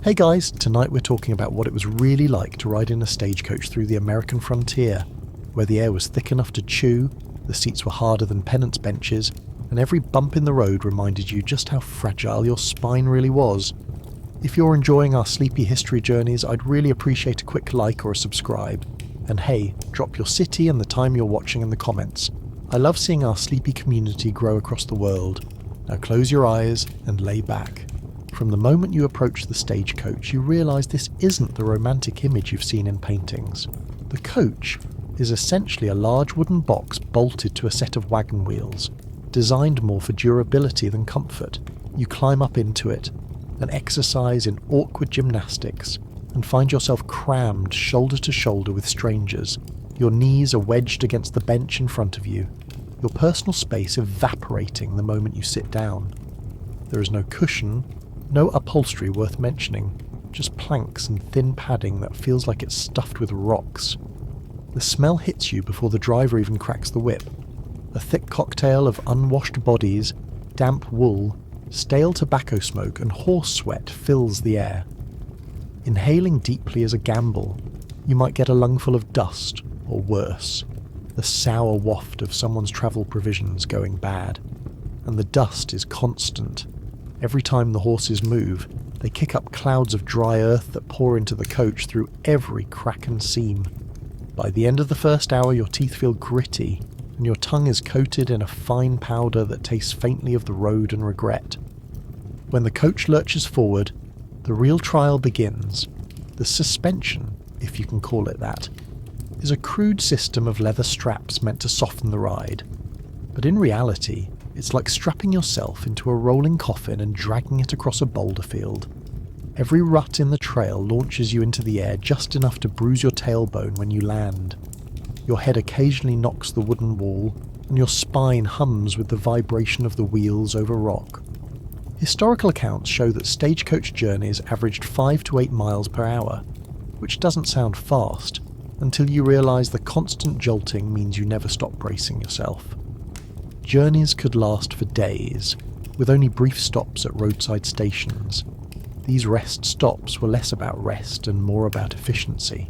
Hey guys, tonight we're talking about what it was really like to ride in a stagecoach through the American frontier, where the air was thick enough to chew, the seats were harder than penance benches, and every bump in the road reminded you just how fragile your spine really was. If you're enjoying our sleepy history journeys, I'd really appreciate a quick like or a subscribe. And hey, drop your city and the time you're watching in the comments. I love seeing our sleepy community grow across the world. Now close your eyes and lay back. From the moment you approach the stagecoach, you realise this isn't the romantic image you've seen in paintings. The coach is essentially a large wooden box bolted to a set of wagon wheels, designed more for durability than comfort. You climb up into it, an exercise in awkward gymnastics, and find yourself crammed shoulder to shoulder with strangers. Your knees are wedged against the bench in front of you, your personal space evaporating the moment you sit down. There is no cushion, no upholstery worth mentioning, just planks and thin padding that feels like it's stuffed with rocks. The smell hits you before the driver even cracks the whip. A thick cocktail of unwashed bodies, damp wool, stale tobacco smoke and horse sweat fills the air. Inhaling deeply is a gamble. You might get a lungful of dust, or worse, the sour waft of someone's travel provisions going bad. And the dust is constant. Every time the horses move, they kick up clouds of dry earth that pour into the coach through every crack and seam. By the end of the first hour, your teeth feel gritty, and your tongue is coated in a fine powder that tastes faintly of the road and regret. When the coach lurches forward, the real trial begins. The suspension, if you can call it that, is a crude system of leather straps meant to soften the ride. But in reality, it's like strapping yourself into a rolling coffin and dragging it across a boulder field. Every rut in the trail launches you into the air just enough to bruise your tailbone when you land. Your head occasionally knocks the wooden wall, and your spine hums with the vibration of the wheels over rock. Historical accounts show that stagecoach journeys averaged 5 to 8 miles per hour, which doesn't sound fast, until you realise the constant jolting means you never stop bracing yourself. Journeys could last for days, with only brief stops at roadside stations. These rest stops were less about rest and more about efficiency.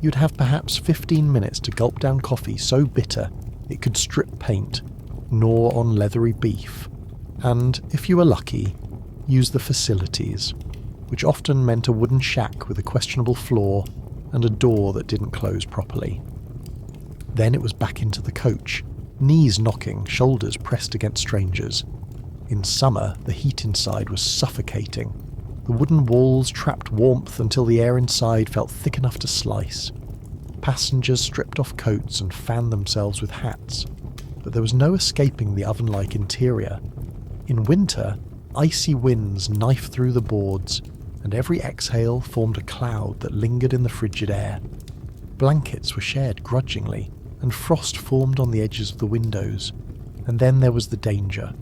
You'd have perhaps 15 minutes to gulp down coffee so bitter it could strip paint, gnaw on leathery beef, and, if you were lucky, use the facilities, which often meant a wooden shack with a questionable floor and a door that didn't close properly. Then it was back into the coach, knees knocking, shoulders pressed against strangers. In summer, the heat inside was suffocating. The wooden walls trapped warmth until the air inside felt thick enough to slice. Passengers stripped off coats and fanned themselves with hats, but there was no escaping the oven-like interior. In winter, icy winds knifed through the boards, and every exhale formed a cloud that lingered in the frigid air. Blankets were shared grudgingly, and frost formed on the edges of the windows. And then there was the danger.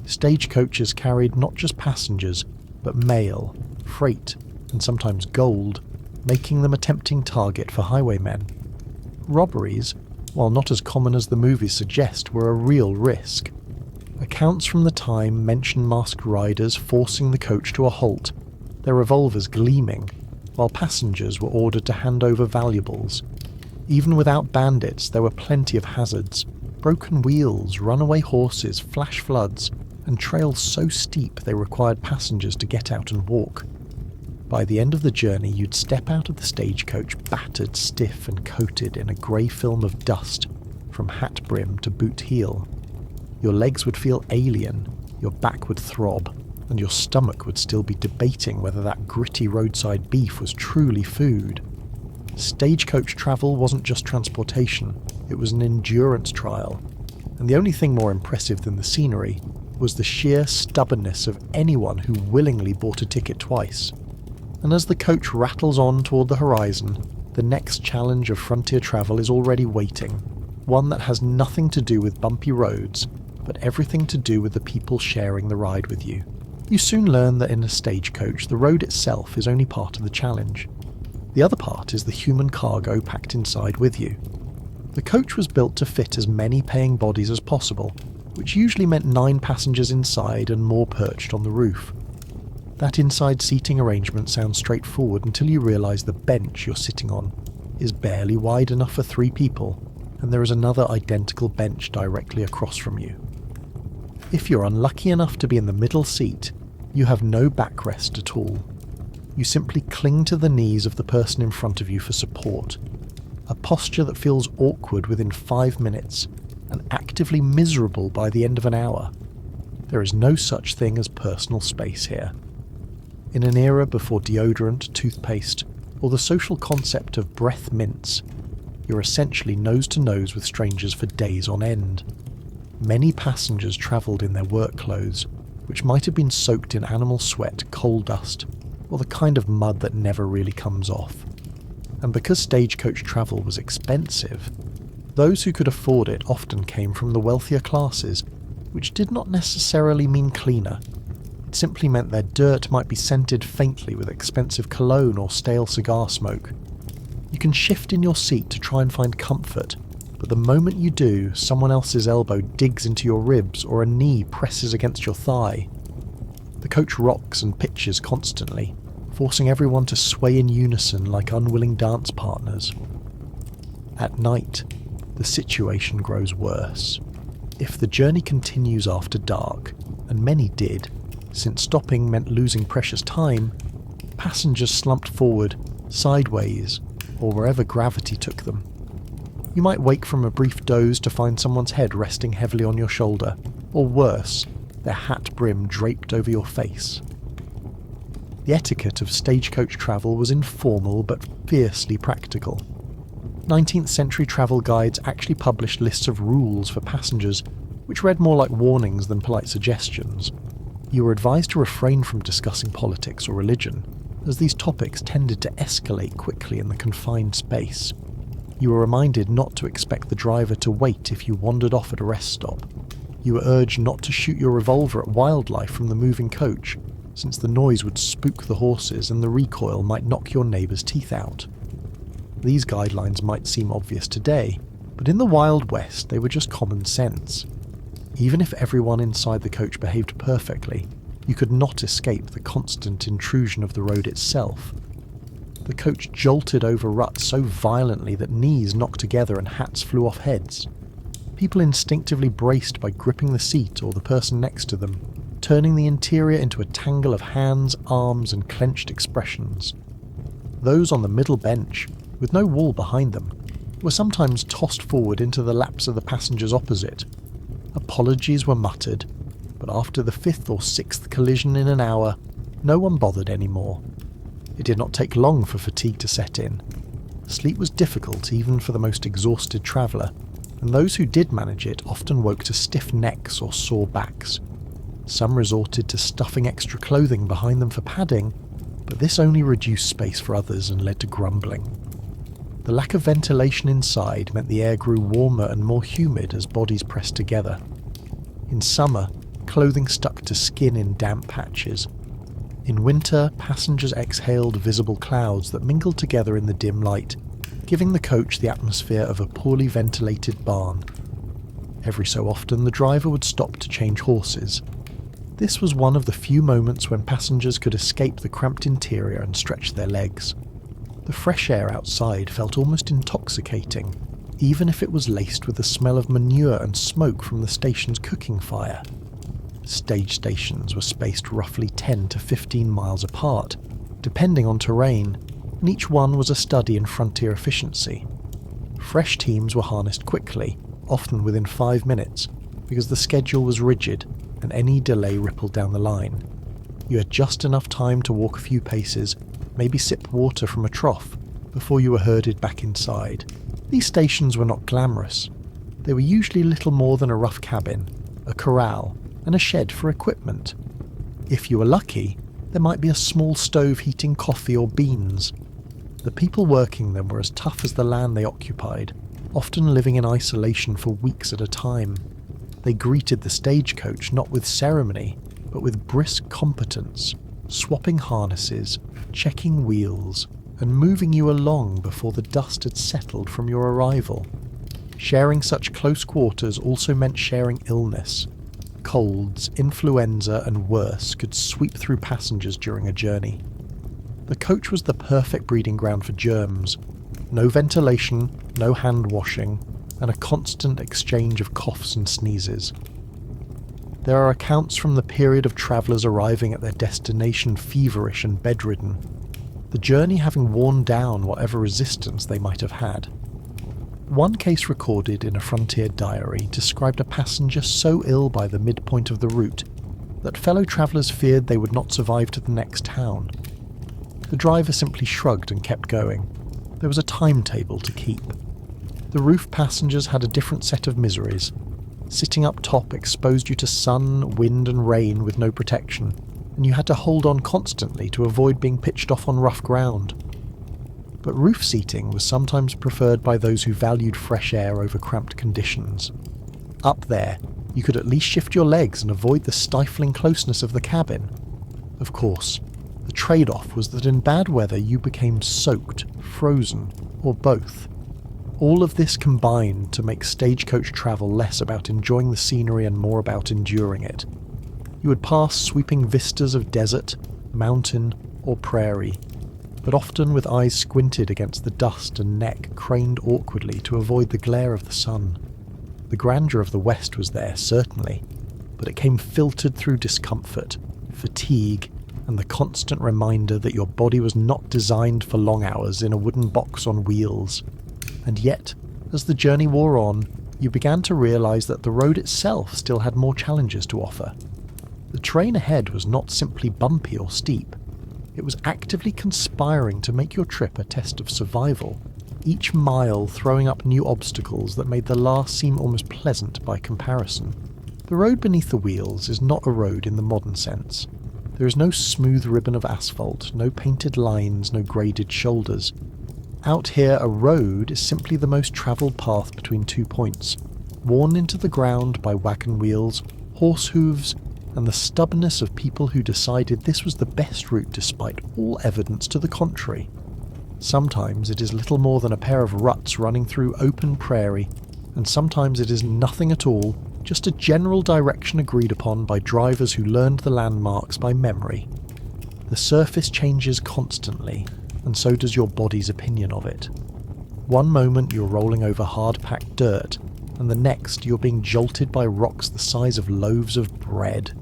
Stagecoaches carried not just passengers, but mail, freight, and sometimes gold, making them a tempting target for highwaymen. Robberies, while not as common as the movies suggest, were a real risk. Accounts from the time mention masked riders forcing the coach to a halt, their revolvers gleaming, while passengers were ordered to hand over valuables. Even without bandits, there were plenty of hazards. Broken wheels, runaway horses, flash floods, and trails so steep they required passengers to get out and walk. By the end of the journey, you'd step out of the stagecoach battered, stiff, and coated in a grey film of dust, from hat brim to boot heel. Your legs would feel alien, your back would throb, and your stomach would still be debating whether that gritty roadside beef was truly food. Stagecoach travel wasn't just transportation, it was an endurance trial, and the only thing more impressive than the scenery was the sheer stubbornness of anyone who willingly bought a ticket twice. And as the coach rattles on toward the horizon, the next challenge of frontier travel is already waiting, one that has nothing to do with bumpy roads, but everything to do with the people sharing the ride with you. You soon learn that in a stagecoach, the road itself is only part of the challenge. The other part is the human cargo packed inside with you. The coach was built to fit as many paying bodies as possible, which usually meant 9 passengers inside and more perched on the roof. That inside seating arrangement sounds straightforward until you realise the bench you're sitting on is barely wide enough for 3 people, and there is another identical bench directly across from you. If you're unlucky enough to be in the middle seat, you have no backrest at all. You simply cling to the knees of the person in front of you for support, a posture that feels awkward within 5 minutes and actively miserable by the end of an hour. There is no such thing as personal space here. In an era before deodorant, toothpaste, or the social concept of breath mints, you're essentially nose to nose with strangers for days on end. Many passengers travelled in their work clothes, which might have been soaked in animal sweat, coal dust, or the kind of mud that never really comes off. And because stagecoach travel was expensive, those who could afford it often came from the wealthier classes, which did not necessarily mean cleaner. It simply meant their dirt might be scented faintly with expensive cologne or stale cigar smoke. You can shift in your seat to try and find comfort, but the moment you do, someone else's elbow digs into your ribs or a knee presses against your thigh. The coach rocks and pitches constantly, forcing everyone to sway in unison like unwilling dance partners. At night, the situation grows worse. If the journey continues after dark, and many did, since stopping meant losing precious time, passengers slumped forward, sideways, or wherever gravity took them. You might wake from a brief doze to find someone's head resting heavily on your shoulder, or worse, their hat brim draped over your face. The etiquette of stagecoach travel was informal but fiercely practical. 19th century travel guides actually published lists of rules for passengers, which read more like warnings than polite suggestions. You were advised to refrain from discussing politics or religion, as these topics tended to escalate quickly in the confined space. You were reminded not to expect the driver to wait if you wandered off at a rest stop. You were urged not to shoot your revolver at wildlife from the moving coach, since the noise would spook the horses and the recoil might knock your neighbour's teeth out. These guidelines might seem obvious today, but in the Wild West they were just common sense. Even if everyone inside the coach behaved perfectly, you could not escape the constant intrusion of the road itself. The coach jolted over ruts so violently that knees knocked together and hats flew off heads. People instinctively braced by gripping the seat or the person next to them, turning the interior into a tangle of hands, arms, and clenched expressions. Those on the middle bench, with no wall behind them, were sometimes tossed forward into the laps of the passengers opposite. Apologies were muttered, but after the 5th or 6th collision in an hour, no one bothered anymore. It did not take long for fatigue to set in. Sleep was difficult even for the most exhausted traveller, and those who did manage it often woke to stiff necks or sore backs. Some resorted to stuffing extra clothing behind them for padding, but this only reduced space for others and led to grumbling. The lack of ventilation inside meant the air grew warmer and more humid as bodies pressed together. In summer, clothing stuck to skin in damp patches. In winter, passengers exhaled visible clouds that mingled together in the dim light, giving the coach the atmosphere of a poorly ventilated barn. Every so often, the driver would stop to change horses. This was one of the few moments when passengers could escape the cramped interior and stretch their legs. The fresh air outside felt almost intoxicating, even if it was laced with the smell of manure and smoke from the station's cooking fire. Stage stations were spaced roughly 10 to 15 miles apart, depending on terrain, and each one was a study in frontier efficiency. Fresh teams were harnessed quickly, often within 5 minutes, because the schedule was rigid and any delay rippled down the line. You had just enough time to walk a few paces, maybe sip water from a trough, before you were herded back inside. These stations were not glamorous. They were usually little more than a rough cabin, a corral, and a shed for equipment. If you were lucky, there might be a small stove heating coffee or beans. The people working them were as tough as the land they occupied, often living in isolation for weeks at a time. They greeted the stagecoach not with ceremony, but with brisk competence, swapping harnesses, checking wheels, and moving you along before the dust had settled from your arrival. Sharing such close quarters also meant sharing illness. colds, influenza and worse could sweep through passengers during a journey. The coach was the perfect breeding ground for germs. No ventilation, no hand washing, and a constant exchange of coughs and sneezes. There are accounts from the period of travellers arriving at their destination feverish and bedridden, the journey having worn down whatever resistance they might have had. One case recorded in a frontier diary described a passenger so ill by the midpoint of the route that fellow travellers feared they would not survive to the next town. The driver simply shrugged and kept going. There was a timetable to keep. The roof passengers had a different set of miseries. Sitting up top exposed you to sun, wind and rain with no protection, and you had to hold on constantly to avoid being pitched off on rough ground. But roof seating was sometimes preferred by those who valued fresh air over cramped conditions. Up there, you could at least shift your legs and avoid the stifling closeness of the cabin. Of course, the trade-off was that in bad weather you became soaked, frozen, or both. All of this combined to make stagecoach travel less about enjoying the scenery and more about enduring it. You would pass sweeping vistas of desert, mountain, or prairie, but often with eyes squinted against the dust and neck craned awkwardly to avoid the glare of the sun. The grandeur of the West was there, certainly, but it came filtered through discomfort, fatigue, and the constant reminder that your body was not designed for long hours in a wooden box on wheels. And yet, as the journey wore on, you began to realise that the road itself still had more challenges to offer. The terrain ahead was not simply bumpy or steep. It was actively conspiring to make your trip a test of survival, each mile throwing up new obstacles that made the last seem almost pleasant by comparison. The road beneath the wheels is not a road in the modern sense. There is no smooth ribbon of asphalt, no painted lines, no graded shoulders. Out here, a road is simply the most travelled path between 2 points, worn into the ground by wagon wheels, horse hooves, and the stubbornness of people who decided this was the best route despite all evidence to the contrary. Sometimes it is little more than a pair of ruts running through open prairie, and sometimes it is nothing at all, just a general direction agreed upon by drivers who learned the landmarks by memory. The surface changes constantly, and so does your body's opinion of it. One moment you're rolling over hard-packed dirt, and the next you're being jolted by rocks the size of loaves of bread.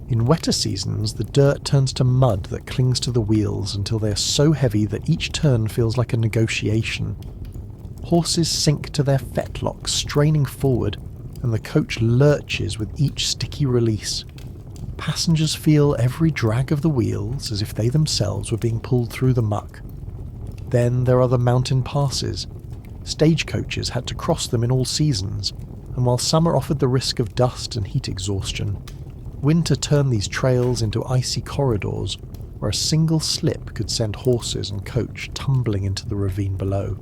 In wetter seasons, the dirt turns to mud that clings to the wheels until they are so heavy that each turn feels like a negotiation. Horses sink to their fetlocks, straining forward, and the coach lurches with each sticky release. Passengers feel every drag of the wheels as if they themselves were being pulled through the muck. Then there are the mountain passes. Stagecoaches had to cross them in all seasons, and while summer offered the risk of dust and heat exhaustion, winter turned these trails into icy corridors where a single slip could send horses and coach tumbling into the ravine below.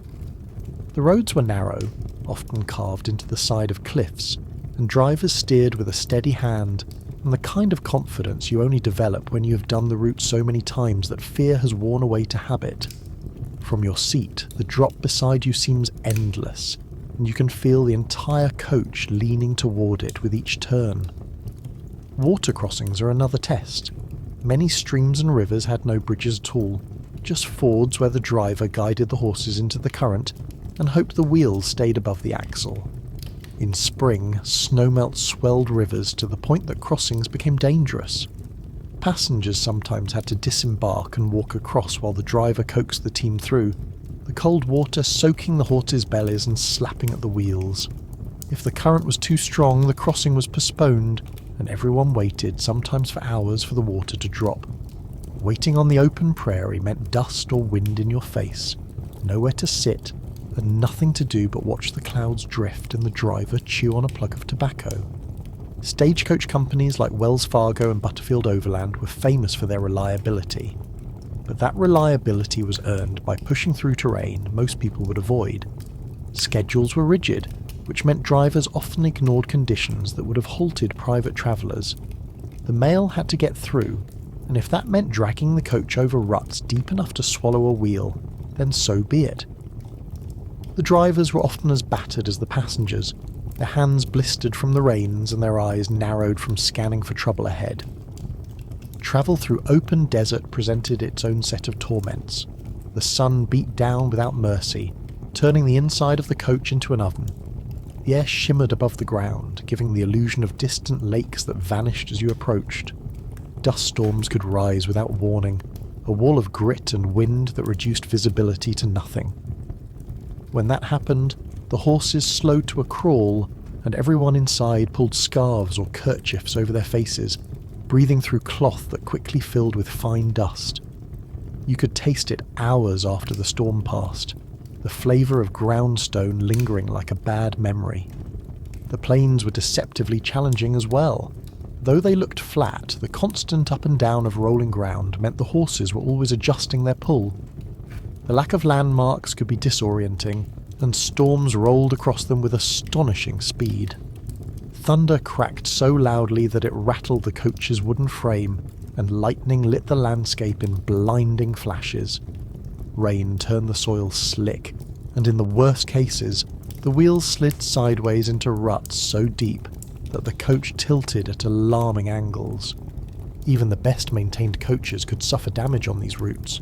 The roads were narrow, often carved into the side of cliffs, and drivers steered with a steady hand and the kind of confidence you only develop when you have done the route so many times that fear has worn away to habit. From your seat, the drop beside you seems endless, and you can feel the entire coach leaning toward it with each turn. Water crossings are another test. Many streams and rivers had no bridges at all, just fords where the driver guided the horses into the current and hoped the wheels stayed above the axle. In spring, snowmelt swelled rivers to the point that crossings became dangerous. Passengers sometimes had to disembark and walk across while the driver coaxed the team through, the cold water soaking the horses' bellies and slapping at the wheels. If the current was too strong, the crossing was postponed, and everyone waited, sometimes for hours, for the water to drop. Waiting on the open prairie meant dust or wind in your face, nowhere to sit, and nothing to do but watch the clouds drift and the driver chew on a plug of tobacco. Stagecoach companies like Wells Fargo and Butterfield Overland were famous for their reliability, but that reliability was earned by pushing through terrain most people would avoid. Schedules were rigid, which meant drivers often ignored conditions that would have halted private travellers. The mail had to get through, and if that meant dragging the coach over ruts deep enough to swallow a wheel, then so be it. The drivers were often as battered as the passengers, their hands blistered from the reins and their eyes narrowed from scanning for trouble ahead. Travel through open desert presented its own set of torments. The sun beat down without mercy, turning the inside of the coach into an oven. The air shimmered above the ground, giving the illusion of distant lakes that vanished as you approached. Dust storms could rise without warning, a wall of grit and wind that reduced visibility to nothing. When that happened, the horses slowed to a crawl, and everyone inside pulled scarves or kerchiefs over their faces, breathing through cloth that quickly filled with fine dust. You could taste it hours after the storm passed, the flavour of ground stone lingering like a bad memory. The plains were deceptively challenging as well. Though they looked flat, the constant up and down of rolling ground meant the horses were always adjusting their pull. The lack of landmarks could be disorienting, and storms rolled across them with astonishing speed. Thunder cracked so loudly that it rattled the coach's wooden frame, and lightning lit the landscape in blinding flashes. Rain turned the soil slick, and in the worst cases, the wheels slid sideways into ruts so deep that the coach tilted at alarming angles. Even the best maintained coaches could suffer damage on these routes.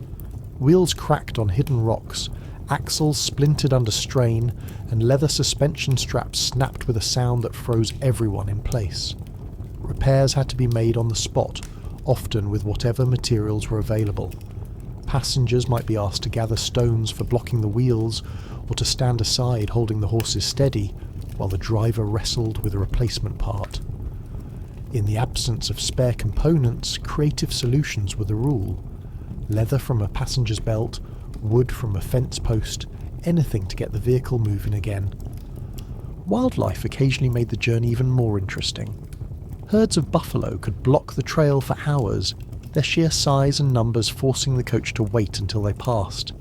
Wheels cracked on hidden rocks, axles splintered under strain, and leather suspension straps snapped with a sound that froze everyone in place. Repairs had to be made on the spot, often with whatever materials were available. Passengers might be asked to gather stones for blocking the wheels, or to stand aside holding the horses steady, while the driver wrestled with a replacement part. In the absence of spare components, creative solutions were the rule. Leather from a passenger's belt, wood from a fence post, anything to get the vehicle moving again. Wildlife occasionally made the journey even more interesting. Herds of buffalo could block the trail for hours, their sheer size and numbers forcing the coach to wait until they passed.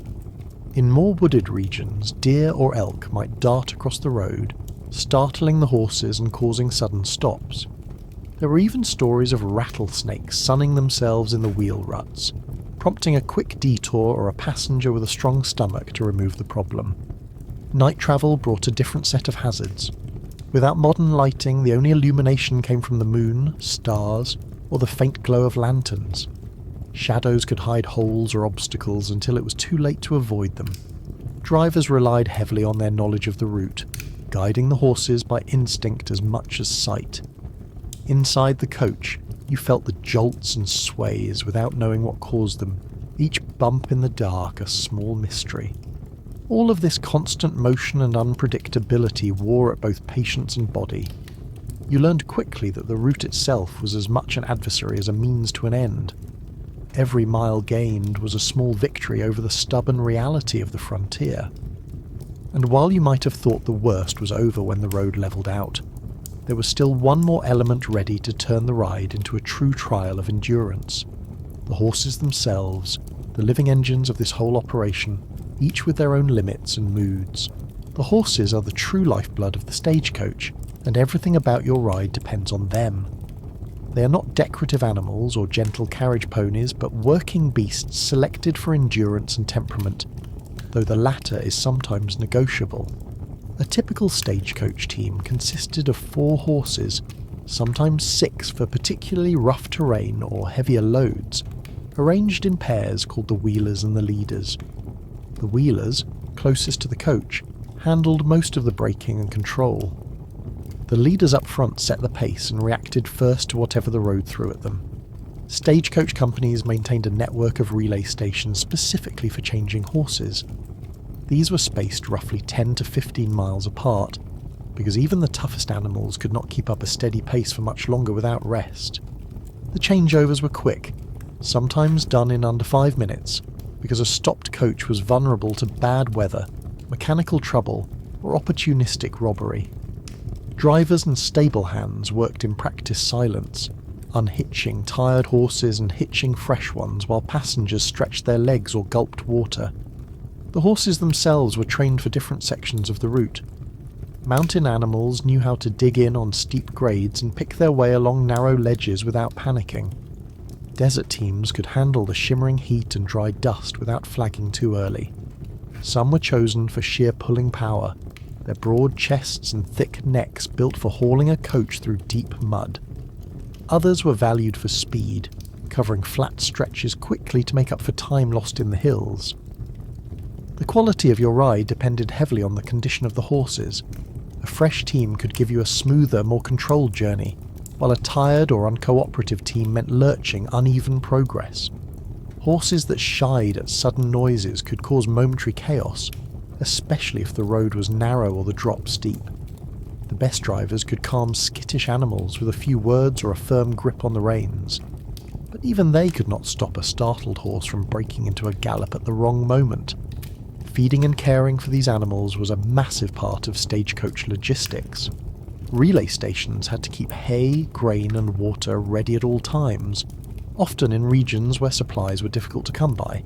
In more wooded regions, deer or elk might dart across the road, startling the horses and causing sudden stops. There were even stories of rattlesnakes sunning themselves in the wheel ruts, prompting a quick detour or a passenger with a strong stomach to remove the problem. Night travel brought a different set of hazards. Without modern lighting, the only illumination came from the moon, stars, or the faint glow of lanterns. Shadows could hide holes or obstacles until it was too late to avoid them. Drivers relied heavily on their knowledge of the route, guiding the horses by instinct as much as sight. Inside the coach, you felt the jolts and sways without knowing what caused them, each bump in the dark a small mystery. All of this constant motion and unpredictability wore at both patience and body. You learned quickly that the route itself was as much an adversary as a means to an end. Every mile gained was a small victory over the stubborn reality of the frontier. And while you might have thought the worst was over when the road levelled out, there was still one more element ready to turn the ride into a true trial of endurance. The horses themselves, the living engines of this whole operation, each with their own limits and moods. The horses are the true lifeblood of the stagecoach, and everything about your ride depends on them. They are not decorative animals or gentle carriage ponies, but working beasts selected for endurance and temperament, though the latter is sometimes negotiable. A typical stagecoach team consisted of 4 horses, sometimes 6 for particularly rough terrain or heavier loads, arranged in pairs called the wheelers and the leaders. The wheelers, closest to the coach, handled most of the braking and control. The leaders up front set the pace and reacted first to whatever the road threw at them. Stagecoach companies maintained a network of relay stations specifically for changing horses. These were spaced roughly 10 to 15 miles apart, because even the toughest animals could not keep up a steady pace for much longer without rest. The changeovers were quick, sometimes done in under 5 minutes, because a stopped coach was vulnerable to bad weather, mechanical trouble, or opportunistic robbery. Drivers and stable hands worked in practice silence, unhitching tired horses and hitching fresh ones while passengers stretched their legs or gulped water. The horses themselves were trained for different sections of the route. Mountain animals knew how to dig in on steep grades and pick their way along narrow ledges without panicking. Desert teams could handle the shimmering heat and dry dust without flagging too early. Some were chosen for sheer pulling power, their broad chests and thick necks built for hauling a coach through deep mud. Others were valued for speed, covering flat stretches quickly to make up for time lost in the hills. The quality of your ride depended heavily on the condition of the horses. A fresh team could give you a smoother, more controlled journey, while a tired or uncooperative team meant lurching, uneven progress. Horses that shied at sudden noises could cause momentary chaos, especially if the road was narrow or the drop steep. The best drivers could calm skittish animals with a few words or a firm grip on the reins, but even they could not stop a startled horse from breaking into a gallop at the wrong moment. Feeding and caring for these animals was a massive part of Stagecoach logistics. Relay stations had to keep hay, grain and water ready at all times, often in regions where supplies were difficult to come by.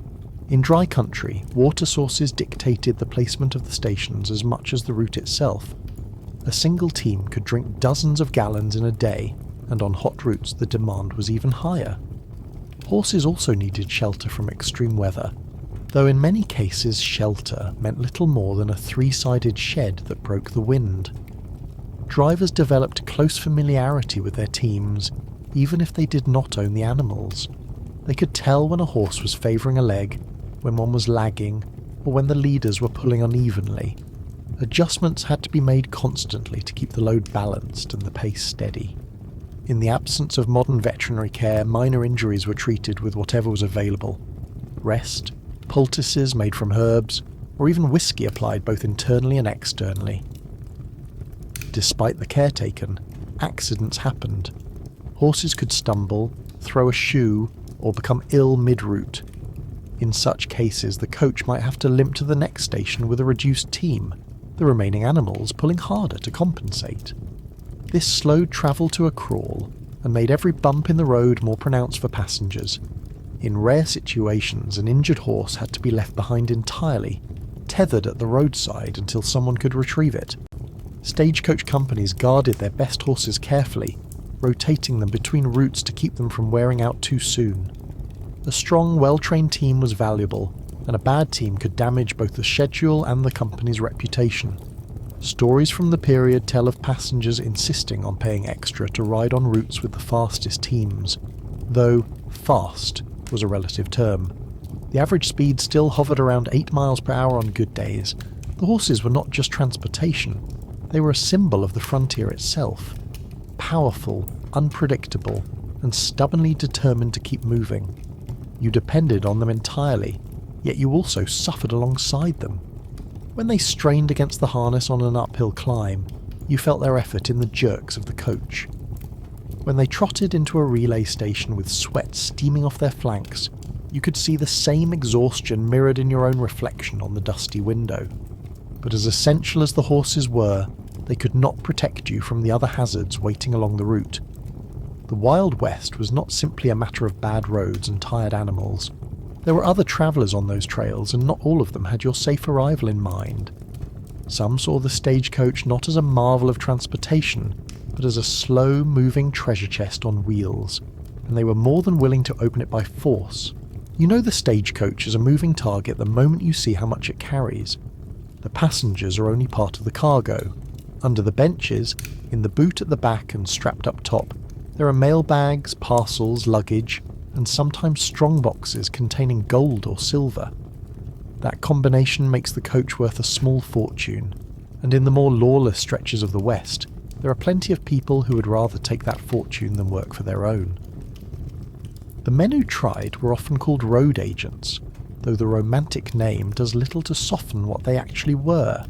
In dry country, water sources dictated the placement of the stations as much as the route itself. A single team could drink dozens of gallons in a day, and on hot routes the demand was even higher. Horses also needed shelter from extreme weather, though in many cases shelter meant little more than a three-sided shed that broke the wind. Drivers developed close familiarity with their teams, even if they did not own the animals. They could tell when a horse was favouring a leg, when one was lagging, or when the leaders were pulling unevenly. Adjustments had to be made constantly to keep the load balanced and the pace steady. In the absence of modern veterinary care, minor injuries were treated with whatever was available. Rest, poultices made from herbs, or even whiskey applied both internally and externally. Despite the care taken, accidents happened. Horses could stumble, throw a shoe, or become ill mid-route. In such cases, the coach might have to limp to the next station with a reduced team, the remaining animals pulling harder to compensate. This slowed travel to a crawl and made every bump in the road more pronounced for passengers. In rare situations, an injured horse had to be left behind entirely, tethered at the roadside until someone could retrieve it. Stagecoach companies guarded their best horses carefully, rotating them between routes to keep them from wearing out too soon. A strong, well-trained team was valuable, and a bad team could damage both the schedule and the company's reputation. Stories from the period tell of passengers insisting on paying extra to ride on routes with the fastest teams, though fast was a relative term. The average speed still hovered around 8 miles per hour on good days. The horses were not just transportation, they were a symbol of the frontier itself. Powerful, unpredictable, and stubbornly determined to keep moving. You depended on them entirely, yet you also suffered alongside them. When they strained against the harness on an uphill climb, you felt their effort in the jerks of the coach. When they trotted into a relay station with sweat steaming off their flanks, you could see the same exhaustion mirrored in your own reflection on the dusty window. But as essential as the horses were, they could not protect you from the other hazards waiting along the route. The Wild West was not simply a matter of bad roads and tired animals. There were other travellers on those trails, and not all of them had your safe arrival in mind. Some saw the stagecoach not as a marvel of transportation, but as a slow-moving treasure chest on wheels, and they were more than willing to open it by force. You know the stagecoach is a moving target the moment you see how much it carries. The passengers are only part of the cargo. Under the benches, in the boot at the back and strapped up top, there are mail bags, parcels, luggage, and sometimes strong boxes containing gold or silver. That combination makes the coach worth a small fortune, and in the more lawless stretches of the West, there are plenty of people who would rather take that fortune than work for their own. The men who tried were often called road agents, though the romantic name does little to soften what they actually were: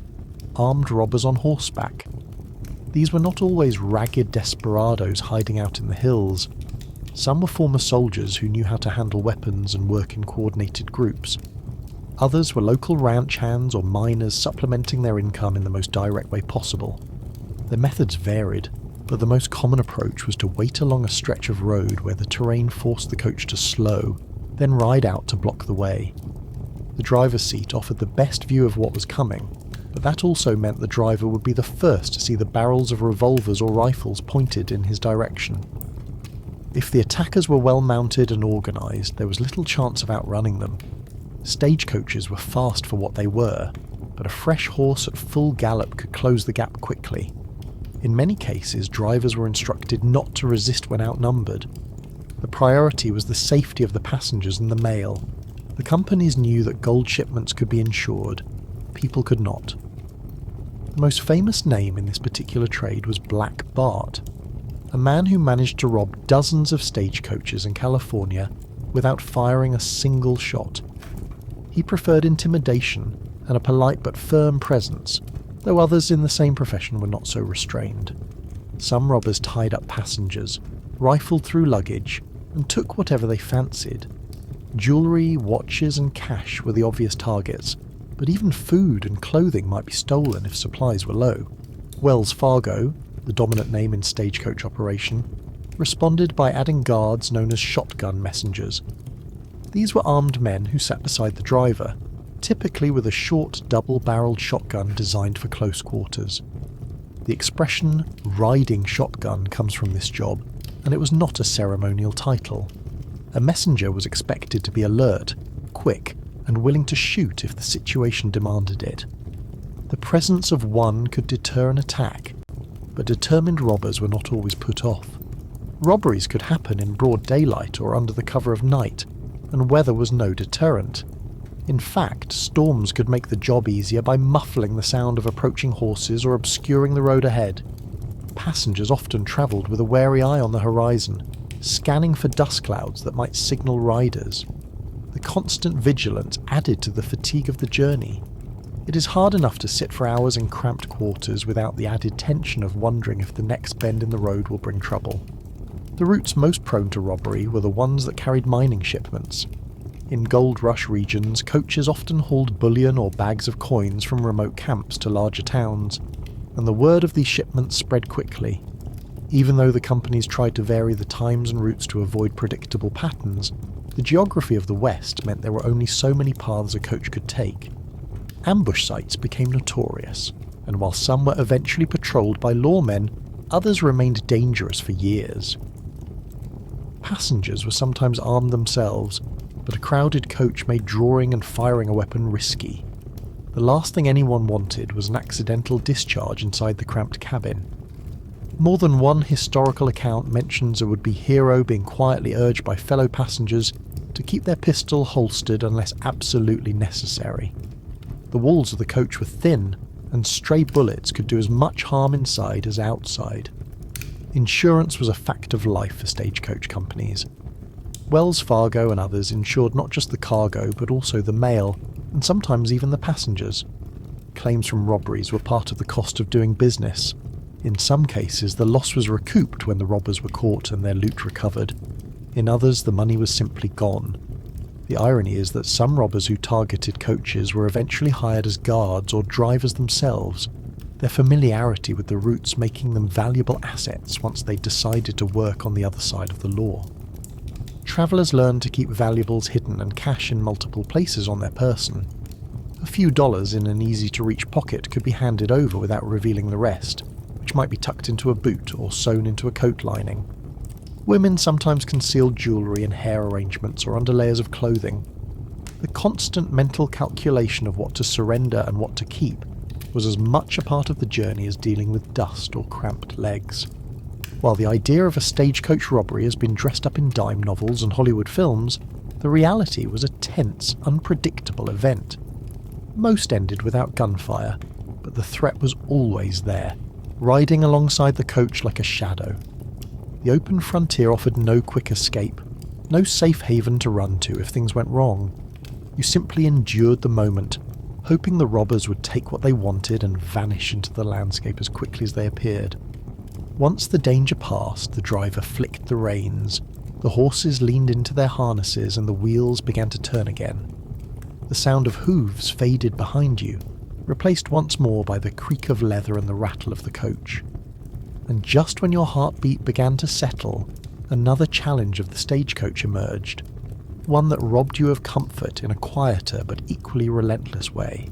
armed robbers on horseback. These were not always ragged desperados hiding out in the hills. Some were former soldiers who knew how to handle weapons and work in coordinated groups. Others were local ranch hands or miners supplementing their income in the most direct way possible. Their methods varied, but the most common approach was to wait along a stretch of road where the terrain forced the coach to slow, then ride out to block the way. The driver's seat offered the best view of what was coming, but that also meant the driver would be the first to see the barrels of revolvers or rifles pointed in his direction. If the attackers were well mounted and organised, there was little chance of outrunning them. Stagecoaches were fast for what they were. but a fresh horse at full gallop could close the gap quickly. In many cases, drivers were instructed not to resist when outnumbered. The priority was the safety of the passengers and the mail. The companies knew that gold shipments could be insured. People could not. The most famous name in this particular trade was Black Bart, a man who managed to rob dozens of stagecoaches in California without firing a single shot. He preferred intimidation and a polite but firm presence, though others in the same profession were not so restrained. Some robbers tied up passengers, rifled through luggage, and took whatever they fancied. Jewellery, watches and cash were the obvious targets, but even food and clothing might be stolen if supplies were low. Wells Fargo, the dominant name in stagecoach operation, responded by adding guards known as shotgun messengers. These were armed men who sat beside the driver, typically with a short double-barreled shotgun designed for close quarters. The expression riding shotgun comes from this job, and it was not a ceremonial title. A messenger was expected to be alert, quick, and willing to shoot if the situation demanded it. The presence of one could deter an attack, but determined robbers were not always put off. Robberies could happen in broad daylight or under the cover of night, and weather was no deterrent. In fact, storms could make the job easier by muffling the sound of approaching horses or obscuring the road ahead. Passengers often travelled with a wary eye on the horizon, scanning for dust clouds that might signal riders. The constant vigilance added to the fatigue of the journey. It is hard enough to sit for hours in cramped quarters without the added tension of wondering if the next bend in the road will bring trouble. The routes most prone to robbery were the ones that carried mining shipments. In gold rush regions, coaches often hauled bullion or bags of coins from remote camps to larger towns, and the word of these shipments spread quickly. Even though the companies tried to vary the times and routes to avoid predictable patterns, the geography of the West meant there were only so many paths a coach could take. Ambush sites became notorious, and while some were eventually patrolled by lawmen, others remained dangerous for years. Passengers were sometimes armed themselves, but a crowded coach made drawing and firing a weapon risky. The last thing anyone wanted was an accidental discharge inside the cramped cabin. More than one historical account mentions a would-be hero being quietly urged by fellow passengers to keep their pistol holstered unless absolutely necessary. The walls of the coach were thin, and stray bullets could do as much harm inside as outside. Insurance was a fact of life for stagecoach companies. Wells Fargo and others insured not just the cargo but also the mail, and sometimes even the passengers. Claims from robberies were part of the cost of doing business. In some cases, the loss was recouped when the robbers were caught and their loot recovered. In others, the money was simply gone. The irony is that some robbers who targeted coaches were eventually hired as guards or drivers themselves, their familiarity with the routes making them valuable assets once they decided to work on the other side of the law. Travellers learned to keep valuables hidden and cash in multiple places on their person. A few dollars in an easy-to-reach pocket could be handed over without revealing the rest, which might be tucked into a boot or sewn into a coat lining. Women sometimes concealed jewellery in hair arrangements or under layers of clothing. The constant mental calculation of what to surrender and what to keep was as much a part of the journey as dealing with dust or cramped legs. While the idea of a stagecoach robbery has been dressed up in dime novels and Hollywood films, the reality was a tense, unpredictable event. Most ended without gunfire, but the threat was always there, riding alongside the coach like a shadow. The open frontier offered no quick escape, no safe haven to run to if things went wrong. You simply endured the moment, hoping the robbers would take what they wanted and vanish into the landscape as quickly as they appeared. Once the danger passed, the driver flicked the reins, the horses leaned into their harnesses and the wheels began to turn again. The sound of hooves faded behind you, replaced once more by the creak of leather and the rattle of the coach. And just when your heartbeat began to settle, another challenge of the stagecoach emerged, one that robbed you of comfort in a quieter but equally relentless way.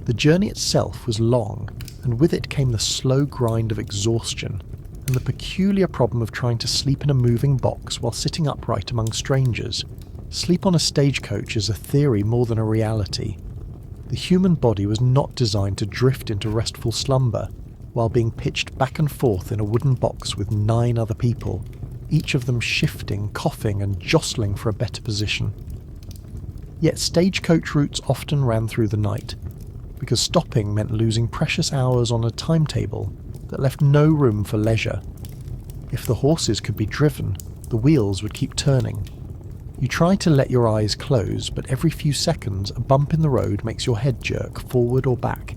The journey itself was long, and with it came the slow grind of exhaustion and the peculiar problem of trying to sleep in a moving box while sitting upright among strangers. Sleep on a stagecoach is a theory more than a reality. The human body was not designed to drift into restful slumber while being pitched back and forth in a wooden box with 9 other people, each of them shifting, coughing and jostling for a better position. Yet stagecoach routes often ran through the night, because stopping meant losing precious hours on a timetable that left no room for leisure. If the horses could be driven, the wheels would keep turning. You try to let your eyes close, but every few seconds a bump in the road makes your head jerk forward or back.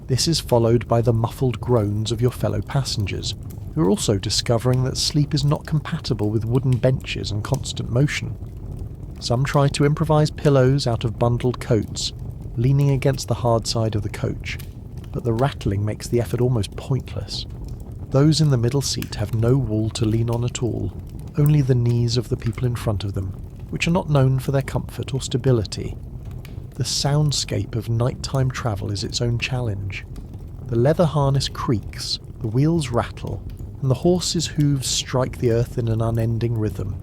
This is followed by the muffled groans of your fellow passengers, who are also discovering that sleep is not compatible with wooden benches and constant motion. Some try to improvise pillows out of bundled coats, leaning against the hard side of the coach, but the rattling makes the effort almost pointless. Those in the middle seat have no wall to lean on at all, only the knees of the people in front of them, which are not known for their comfort or stability. The soundscape of nighttime travel is its own challenge. The leather harness creaks, the wheels rattle, and the horses' hooves strike the earth in an unending rhythm.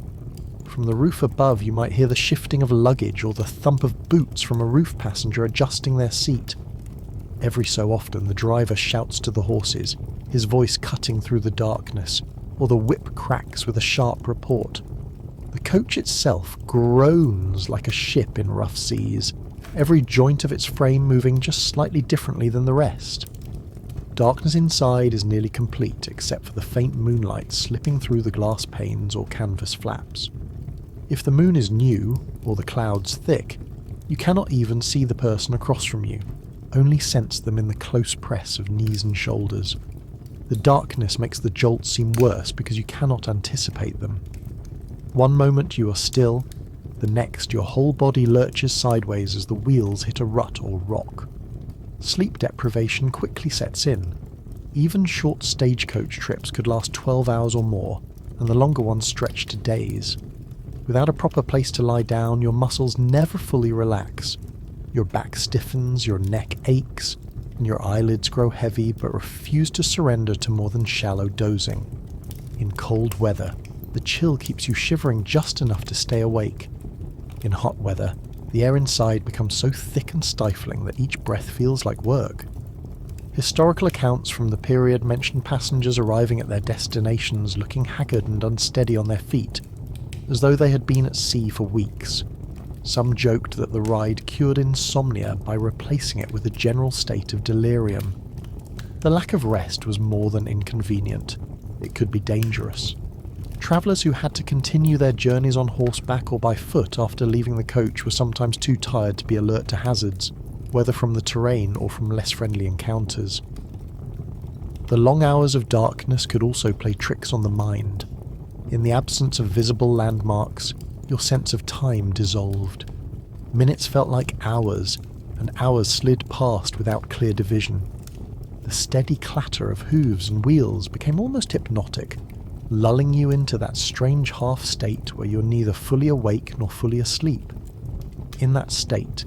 From the roof above you might hear the shifting of luggage or the thump of boots from a roof passenger adjusting their seat. Every so often the driver shouts to the horses, his voice cutting through the darkness, or the whip cracks with a sharp report. The coach itself groans like a ship in rough seas, every joint of its frame moving just slightly differently than the rest. Darkness inside is nearly complete except for the faint moonlight slipping through the glass panes or canvas flaps. If the moon is new, or the clouds thick, you cannot even see the person across from you, only sense them in the close press of knees and shoulders. The darkness makes the jolts seem worse because you cannot anticipate them. One moment you are still, the next your whole body lurches sideways as the wheels hit a rut or rock. Sleep deprivation quickly sets in. Even short stagecoach trips could last 12 hours or more, and the longer ones stretch to days. Without a proper place to lie down, your muscles never fully relax. Your back stiffens, your neck aches, and your eyelids grow heavy but refuse to surrender to more than shallow dozing. In cold weather, the chill keeps you shivering just enough to stay awake. In hot weather, the air inside becomes so thick and stifling that each breath feels like work. Historical accounts from the period mention passengers arriving at their destinations looking haggard and unsteady on their feet, as though they had been at sea for weeks. Some joked that the ride cured insomnia by replacing it with a general state of delirium. The lack of rest was more than inconvenient. It could be dangerous. Travellers who had to continue their journeys on horseback or by foot after leaving the coach were sometimes too tired to be alert to hazards, whether from the terrain or from less friendly encounters. The long hours of darkness could also play tricks on the mind. In the absence of visible landmarks, your sense of time dissolved. Minutes felt like hours, and hours slid past without clear division. The steady clatter of hooves and wheels became almost hypnotic, lulling you into that strange half state where you're neither fully awake nor fully asleep. In that state,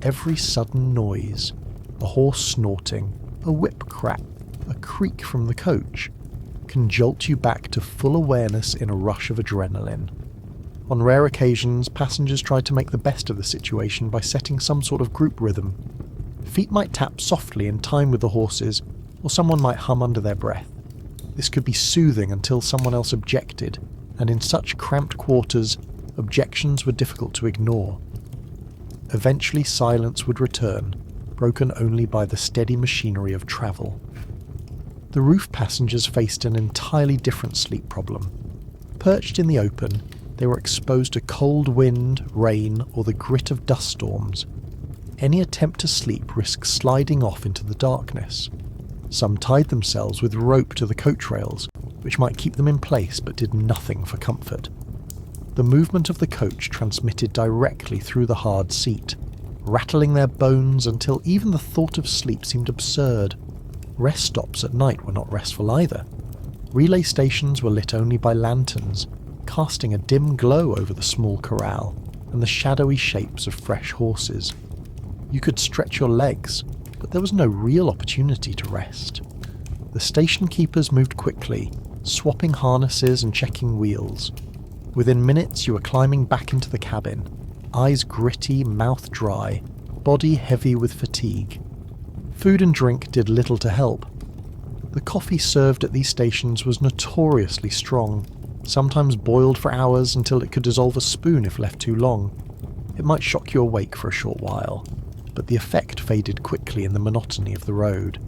every sudden noise, a horse snorting, a whip crack, a creak from the coach, can jolt you back to full awareness in a rush of adrenaline. On rare occasions, passengers tried to make the best of the situation by setting some sort of group rhythm. Feet might tap softly in time with the horses, or someone might hum under their breath. This could be soothing until someone else objected, and in such cramped quarters, objections were difficult to ignore. Eventually silence would return, broken only by the steady machinery of travel. The roof passengers faced an entirely different sleep problem. Perched in the open, they were exposed to cold wind, rain, or the grit of dust storms. Any attempt to sleep risked sliding off into the darkness. Some tied themselves with rope to the coach rails, which might keep them in place but did nothing for comfort. The movement of the coach transmitted directly through the hard seat, rattling their bones until even the thought of sleep seemed absurd. Rest stops at night were not restful either. Relay stations were lit only by lanterns, casting a dim glow over the small corral and the shadowy shapes of fresh horses. You could stretch your legs, but there was no real opportunity to rest. The station keepers moved quickly, swapping harnesses and checking wheels. Within minutes you were climbing back into the cabin, eyes gritty, mouth dry, body heavy with fatigue. Food and drink did little to help. The coffee served at these stations was notoriously strong, sometimes boiled for hours until it could dissolve a spoon if left too long. It might shock you awake for a short while, but the effect faded quickly in the monotony of the road.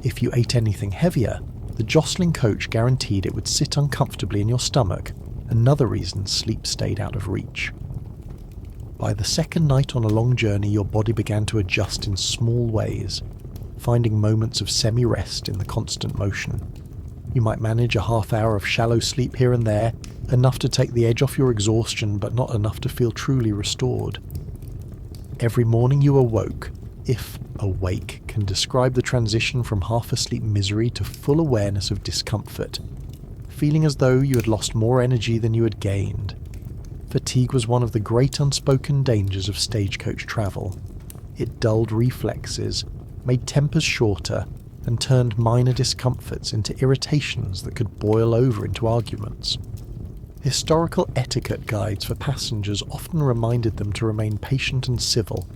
If you ate anything heavier, the jostling coach guaranteed it would sit uncomfortably in your stomach, another reason sleep stayed out of reach. By the second night on a long journey, your body began to adjust in small ways, finding moments of semi-rest in the constant motion. You might manage a half hour of shallow sleep here and there, enough to take the edge off your exhaustion but not enough to feel truly restored. Every morning you awoke, if awake can describe the transition from half-asleep misery to full awareness of discomfort, feeling as though you had lost more energy than you had gained. Fatigue was one of the great unspoken dangers of stagecoach travel. It dulled reflexes, made tempers shorter, and turned minor discomforts into irritations that could boil over into arguments. Historical etiquette guides for passengers often reminded them to remain patient and civil,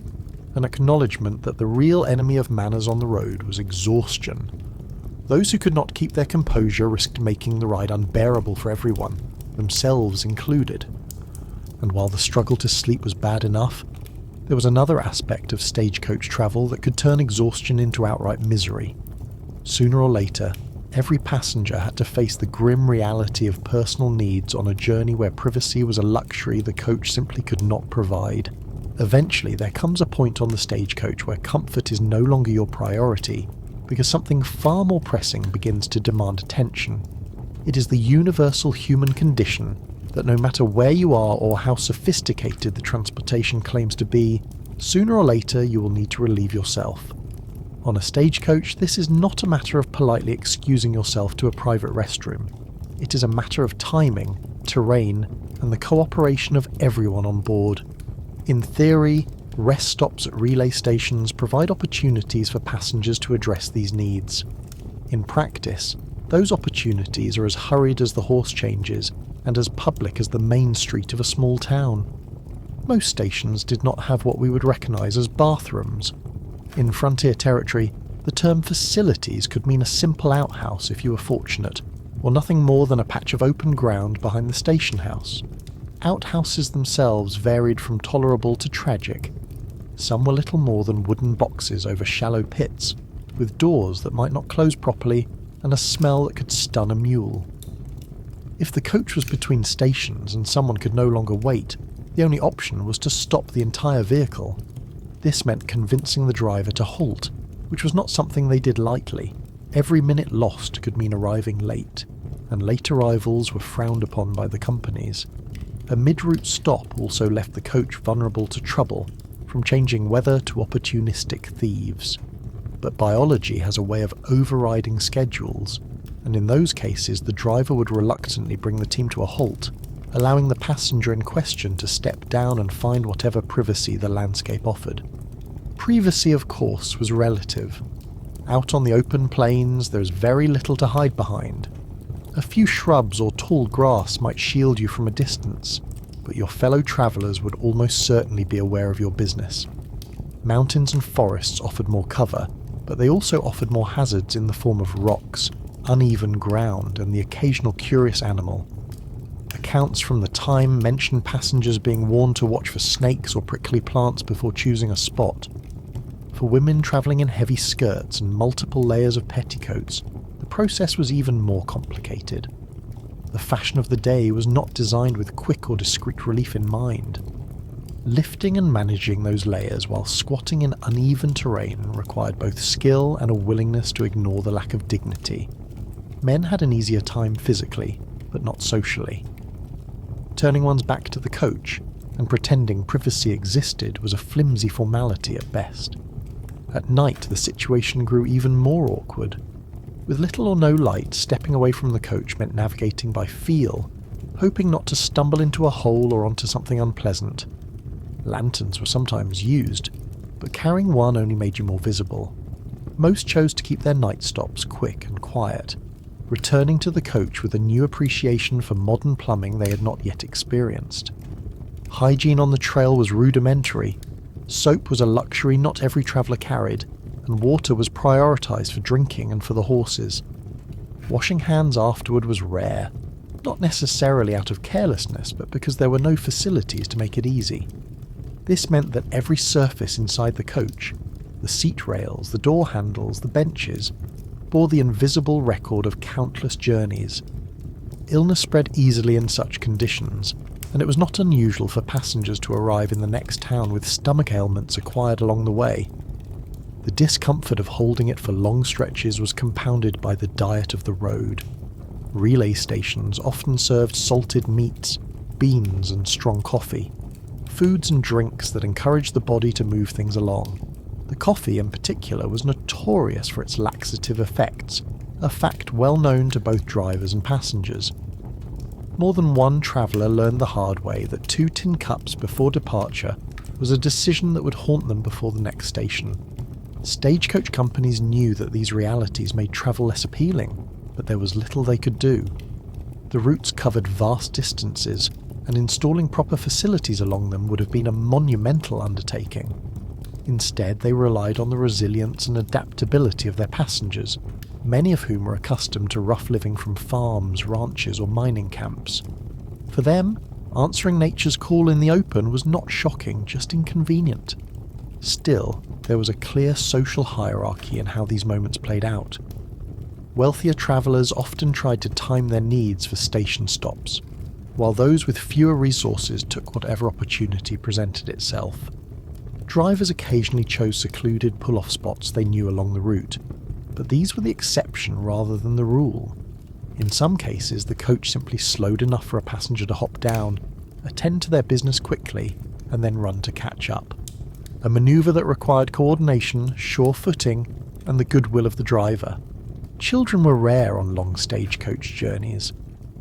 an acknowledgement that the real enemy of manners on the road was exhaustion. Those who could not keep their composure risked making the ride unbearable for everyone, themselves included. And while the struggle to sleep was bad enough, there was another aspect of stagecoach travel that could turn exhaustion into outright misery. Sooner or later, every passenger had to face the grim reality of personal needs on a journey where privacy was a luxury the coach simply could not provide. Eventually, there comes a point on the stagecoach where comfort is no longer your priority, because something far more pressing begins to demand attention. It is the universal human condition that no matter where you are or how sophisticated the transportation claims to be, sooner or later you will need to relieve yourself. On a stagecoach, this is not a matter of politely excusing yourself to a private restroom. It is a matter of timing, terrain, and the cooperation of everyone on board. In theory, rest stops at relay stations provide opportunities for passengers to address these needs. In practice, those opportunities are as hurried as the horse changes and as public as the main street of a small town. Most stations did not have what we would recognise as bathrooms. In frontier territory, the term facilities could mean a simple outhouse if you were fortunate, or nothing more than a patch of open ground behind the station house. Outhouses themselves varied from tolerable to tragic. Some were little more than wooden boxes over shallow pits, with doors that might not close properly and a smell that could stun a mule. If the coach was between stations and someone could no longer wait, the only option was to stop the entire vehicle. This meant convincing the driver to halt, which was not something they did lightly. Every minute lost could mean arriving late, and late arrivals were frowned upon by the companies. A mid-route stop also left the coach vulnerable to trouble, from changing weather to opportunistic thieves. But biology has a way of overriding schedules, and in those cases the driver would reluctantly bring the team to a halt, allowing the passenger in question to step down and find whatever privacy the landscape offered. Privacy, of course, was relative. Out on the open plains, there is very little to hide behind. A few shrubs or tall grass might shield you from a distance, but your fellow travellers would almost certainly be aware of your business. Mountains and forests offered more cover, but they also offered more hazards in the form of rocks, uneven ground, and the occasional curious animal. Accounts from the time mention passengers being warned to watch for snakes or prickly plants before choosing a spot. For women travelling in heavy skirts and multiple layers of petticoats, the process was even more complicated. The fashion of the day was not designed with quick or discreet relief in mind. Lifting and managing those layers while squatting in uneven terrain required both skill and a willingness to ignore the lack of dignity. Men had an easier time physically, but not socially. Turning one's back to the coach and pretending privacy existed was a flimsy formality at best. At night, the situation grew even more awkward. With little or no light, stepping away from the coach meant navigating by feel, hoping not to stumble into a hole or onto something unpleasant. Lanterns were sometimes used, but carrying one only made you more visible. Most chose to keep their night stops quick and quiet, returning to the coach with a new appreciation for modern plumbing they had not yet experienced. Hygiene on the trail was rudimentary, Soap was a luxury not every traveller carried, and water was prioritised for drinking and for the horses. Washing hands afterward was rare, not necessarily out of carelessness, but because there were no facilities to make it easy. This meant that every surface inside the coach, the seat rails, the door handles, the benches, bore the invisible record of countless journeys. Illness spread easily in such conditions, and it was not unusual for passengers to arrive in the next town with stomach ailments acquired along the way. The discomfort of holding it for long stretches was compounded by the diet of the road. Relay stations often served salted meats, beans and strong coffee, foods and drinks that encouraged the body to move things along. The coffee in particular was notorious for its laxative effects, a fact well known to both drivers and passengers. More than one traveller learned the hard way that 2 tin cups before departure was a decision that would haunt them before the next station. Stagecoach companies knew that these realities made travel less appealing, but there was little they could do. The routes covered vast distances, and installing proper facilities along them would have been a monumental undertaking. Instead, they relied on the resilience and adaptability of their passengers, many of whom were accustomed to rough living from farms, ranches or mining camps. For them, answering nature's call in the open was not shocking, just inconvenient. Still, there was a clear social hierarchy in how these moments played out. Wealthier travellers often tried to time their needs for station stops, while those with fewer resources took whatever opportunity presented itself. Drivers occasionally chose secluded pull-off spots they knew along the route, but these were the exception rather than the rule. In some cases, the coach simply slowed enough for a passenger to hop down, attend to their business quickly, and then run to catch up. A manoeuvre that required coordination, sure footing, and the goodwill of the driver. Children were rare on long stagecoach journeys,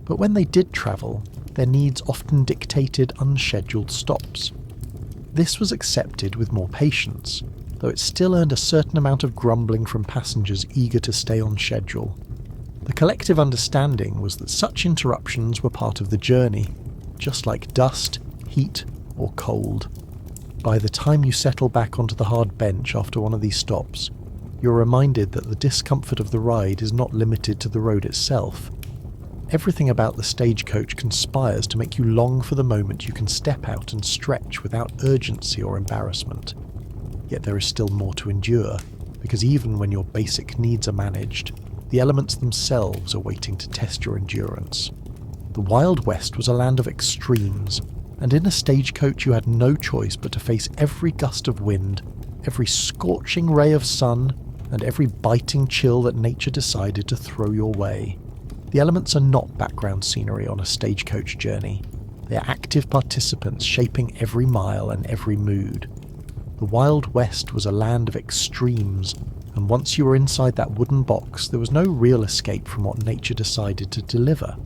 but when they did travel, their needs often dictated unscheduled stops. This was accepted with more patience, though it still earned a certain amount of grumbling from passengers eager to stay on schedule. The collective understanding was that such interruptions were part of the journey, just like dust, heat, or cold. By the time you settle back onto the hard bench after one of these stops, you're reminded that the discomfort of the ride is not limited to the road itself. Everything about the stagecoach conspires to make you long for the moment you can step out and stretch without urgency or embarrassment. Yet there is still more to endure, because even when your basic needs are managed, the elements themselves are waiting to test your endurance. The Wild West was a land of extremes, and in a stagecoach you had no choice but to face every gust of wind, every scorching ray of sun, and every biting chill that nature decided to throw your way. The elements are not background scenery on a stagecoach journey. They are active participants shaping every mile and every mood. The Wild West was a land of extremes, and once you were inside that wooden box, there was no real escape from what nature decided to deliver.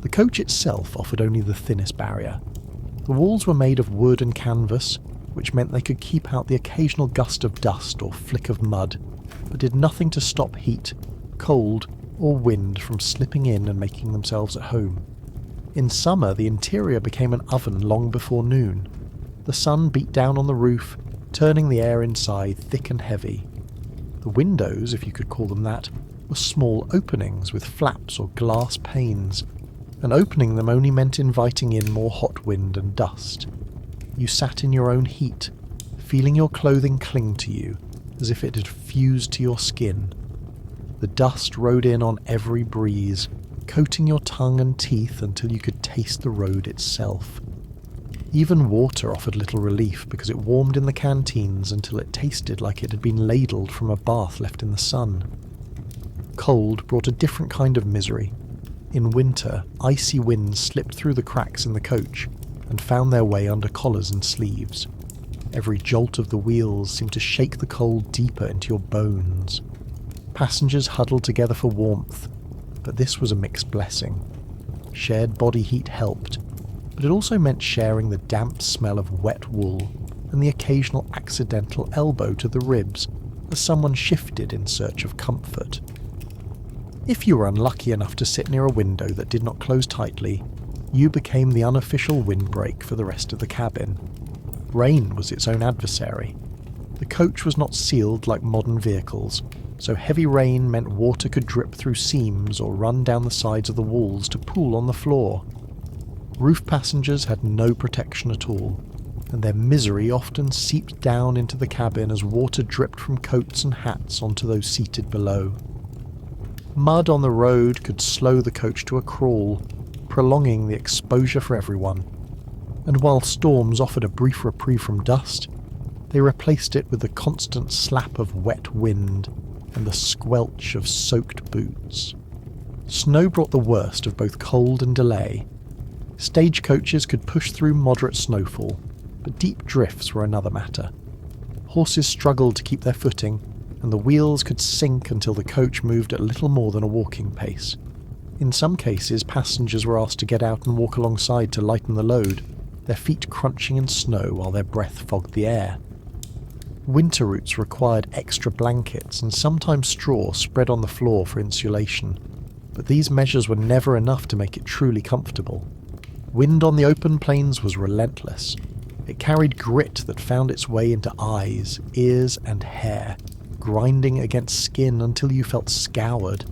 The coach itself offered only the thinnest barrier. The walls were made of wood and canvas, which meant they could keep out the occasional gust of dust or flick of mud, but did nothing to stop heat, cold, or wind from slipping in and making themselves at home. In summer, the interior became an oven long before noon. The sun beat down on the roof, turning the air inside thick and heavy. The windows, if you could call them that, were small openings with flaps or glass panes, and opening them only meant inviting in more hot wind and dust. You sat in your own heat, feeling your clothing cling to you, as if it had fused to your skin. The dust rode in on every breeze, coating your tongue and teeth until you could taste the road itself. Even water offered little relief because it warmed in the canteens until it tasted like it had been ladled from a bath left in the sun. Cold brought a different kind of misery. In winter, icy winds slipped through the cracks in the coach and found their way under collars and sleeves. Every jolt of the wheels seemed to shake the cold deeper into your bones. Passengers huddled together for warmth, but this was a mixed blessing. Shared body heat helped, but it also meant sharing the damp smell of wet wool and the occasional accidental elbow to the ribs as someone shifted in search of comfort. If you were unlucky enough to sit near a window that did not close tightly, you became the unofficial windbreak for the rest of the cabin. Rain was its own adversary. The coach was not sealed like modern vehicles, so heavy rain meant water could drip through seams or run down the sides of the walls to pool on the floor. Roof passengers had no protection at all, and their misery often seeped down into the cabin as water dripped from coats and hats onto those seated below. Mud on the road could slow the coach to a crawl, prolonging the exposure for everyone. And while storms offered a brief reprieve from dust, they replaced it with the constant slap of wet wind and the squelch of soaked boots. Snow brought the worst of both cold and delay. Stagecoaches could push through moderate snowfall, but deep drifts were another matter. Horses struggled to keep their footing, and the wheels could sink until the coach moved at little more than a walking pace. In some cases, passengers were asked to get out and walk alongside to lighten the load, their feet crunching in snow while their breath fogged the air. Winter routes required extra blankets and sometimes straw spread on the floor for insulation, but these measures were never enough to make it truly comfortable. Wind on the open plains was relentless. It carried grit that found its way into eyes, ears, and hair, grinding against skin until you felt scoured.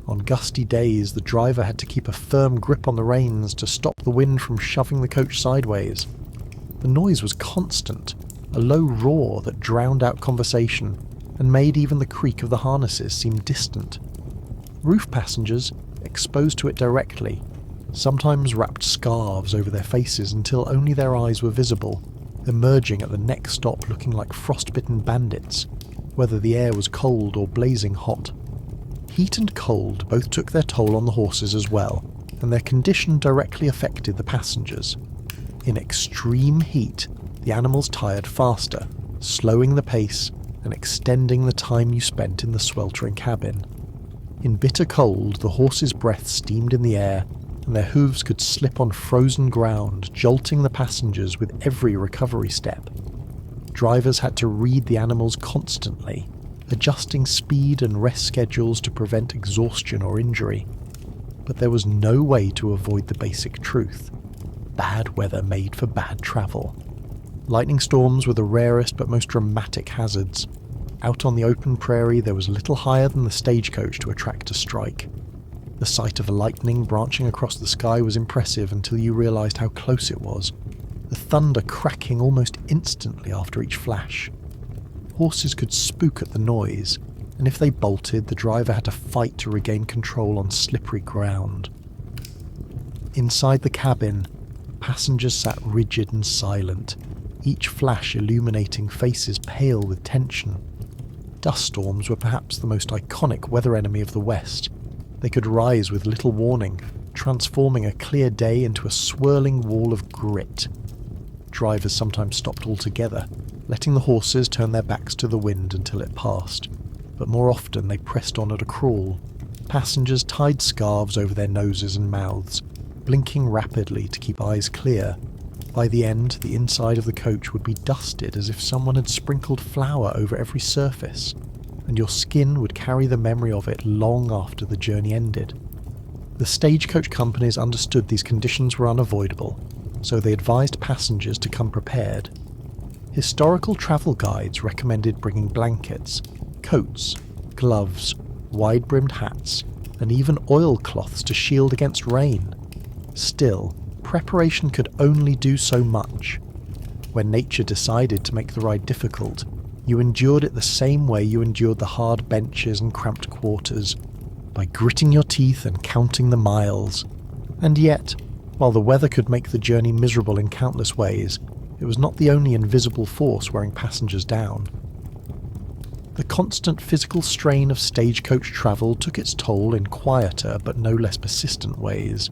On gusty days, the driver had to keep a firm grip on the reins to stop the wind from shoving the coach sideways. The noise was constant, a low roar that drowned out conversation and made even the creak of the harnesses seem distant. Roof passengers, exposed to it directly, sometimes wrapped scarves over their faces until only their eyes were visible, emerging at the next stop looking like frostbitten bandits, whether the air was cold or blazing hot. Heat and cold both took their toll on the horses as well, and their condition directly affected the passengers. In extreme heat, the animals tired faster, slowing the pace and extending the time you spent in the sweltering cabin. In bitter cold, the horses' breath steamed in the air, and their hooves could slip on frozen ground, jolting the passengers with every recovery step. Drivers had to read the animals constantly, adjusting speed and rest schedules to prevent exhaustion or injury. But there was no way to avoid the basic truth. Bad weather made for bad travel. Lightning storms were the rarest but most dramatic hazards. Out on the open prairie, there was little higher than the stagecoach to attract a strike. The sight of lightning branching across the sky was impressive until you realized how close it was, the thunder cracking almost instantly after each flash. Horses could spook at the noise, and if they bolted, the driver had to fight to regain control on slippery ground. Inside the cabin, passengers sat rigid and silent, each flash illuminating faces pale with tension. Dust storms were perhaps the most iconic weather enemy of the West. They could rise with little warning, transforming a clear day into a swirling wall of grit. Drivers sometimes stopped altogether, letting the horses turn their backs to the wind until it passed, but more often they pressed on at a crawl. Passengers tied scarves over their noses and mouths, blinking rapidly to keep eyes clear. By the end, the inside of the coach would be dusted as if someone had sprinkled flour over every surface, and your skin would carry the memory of it long after the journey ended. The stagecoach companies understood these conditions were unavoidable, so they advised passengers to come prepared. Historical travel guides recommended bringing blankets, coats, gloves, wide-brimmed hats, and even oilcloths to shield against rain. Still, preparation could only do so much. When nature decided to make the ride difficult, you endured it the same way you endured the hard benches and cramped quarters, by gritting your teeth and counting the miles. And yet, while the weather could make the journey miserable in countless ways, it was not the only invisible force wearing passengers down. The constant physical strain of stagecoach travel took its toll in quieter but no less persistent ways.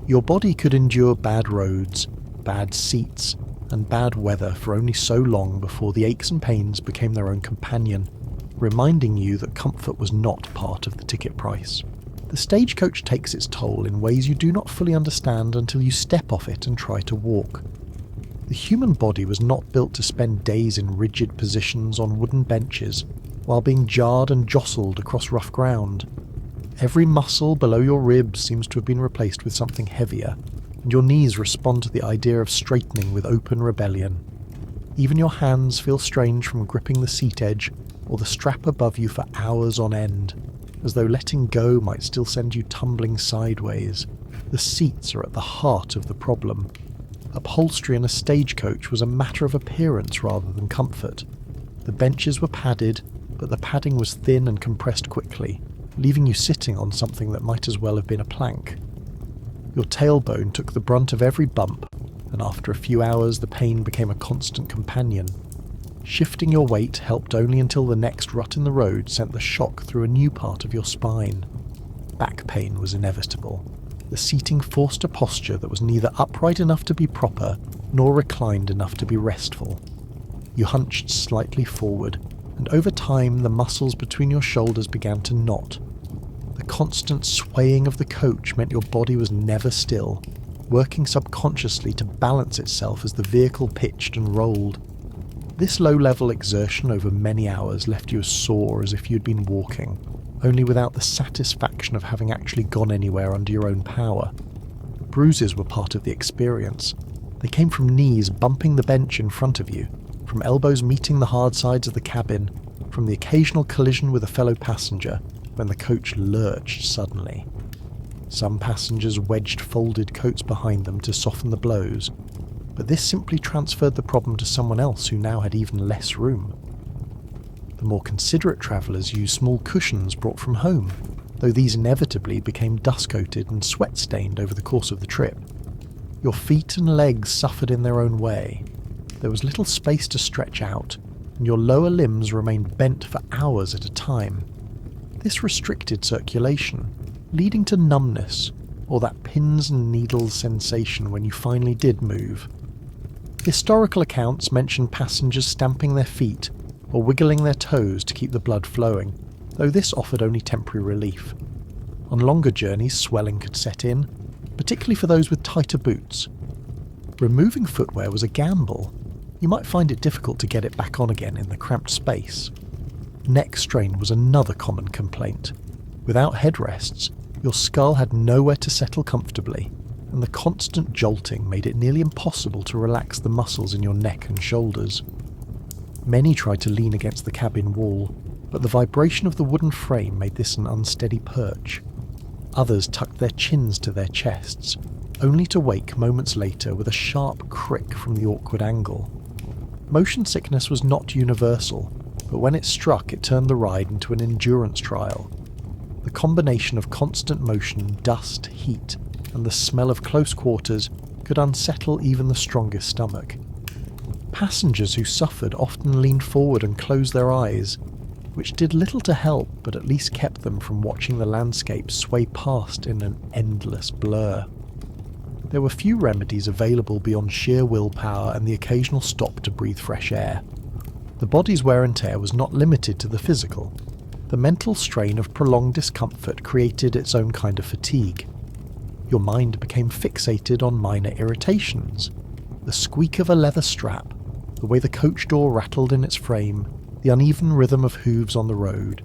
Your body could endure bad roads, bad seats, and bad weather for only so long before the aches and pains became their own companion, reminding you that comfort was not part of the ticket price. The stagecoach takes its toll in ways you do not fully understand until you step off it and try to walk. The human body was not built to spend days in rigid positions on wooden benches, while being jarred and jostled across rough ground. Every muscle below your ribs seems to have been replaced with something heavier, and your knees respond to the idea of straightening with open rebellion. Even your hands feel strange from gripping the seat edge or the strap above you for hours on end, as though letting go might still send you tumbling sideways. The seats are at the heart of the problem. Upholstery in a stagecoach was a matter of appearance rather than comfort. The benches were padded, but the padding was thin and compressed quickly, leaving you sitting on something that might as well have been a plank. Your tailbone took the brunt of every bump, and after a few hours the pain became a constant companion. Shifting your weight helped only until the next rut in the road sent the shock through a new part of your spine. Back pain was inevitable. The seating forced a posture that was neither upright enough to be proper, nor reclined enough to be restful. You hunched slightly forward, and over time the muscles between your shoulders began to knot. The constant swaying of the coach meant your body was never still, working subconsciously to balance itself as the vehicle pitched and rolled. This low-level exertion over many hours left you as sore as if you'd been walking, only without the satisfaction of having actually gone anywhere under your own power. Bruises were part of the experience. They came from knees bumping the bench in front of you, from elbows meeting the hard sides of the cabin, from the occasional collision with a fellow passenger when the coach lurched suddenly. Some passengers wedged folded coats behind them to soften the blows, but this simply transferred the problem to someone else who now had even less room. The more considerate travellers used small cushions brought from home, though these inevitably became dust-coated and sweat-stained over the course of the trip. Your feet and legs suffered in their own way. There was little space to stretch out, and your lower limbs remained bent for hours at a time. This restricted circulation, leading to numbness, or that pins and needles sensation when you finally did move. Historical accounts mention passengers stamping their feet or wiggling their toes to keep the blood flowing, though this offered only temporary relief. On longer journeys, swelling could set in, particularly for those with tighter boots. Removing footwear was a gamble. You might find it difficult to get it back on again in the cramped space. Neck strain was another common complaint. Without headrests, your skull had nowhere to settle comfortably, and the constant jolting made it nearly impossible to relax the muscles in your neck and shoulders. Many tried to lean against the cabin wall, but the vibration of the wooden frame made this an unsteady perch. Others tucked their chins to their chests, only to wake moments later with a sharp crick from the awkward angle. Motion sickness was not universal, but when it struck it turned the ride into an endurance trial. The combination of constant motion, dust, heat, and the smell of close quarters could unsettle even the strongest stomach. Passengers who suffered often leaned forward and closed their eyes, which did little to help but at least kept them from watching the landscape sway past in an endless blur. There were few remedies available beyond sheer willpower and the occasional stop to breathe fresh air. The body's wear and tear was not limited to the physical. The mental strain of prolonged discomfort created its own kind of fatigue. Your mind became fixated on minor irritations. The squeak of a leather strap, the way the coach door rattled in its frame, the uneven rhythm of hooves on the road.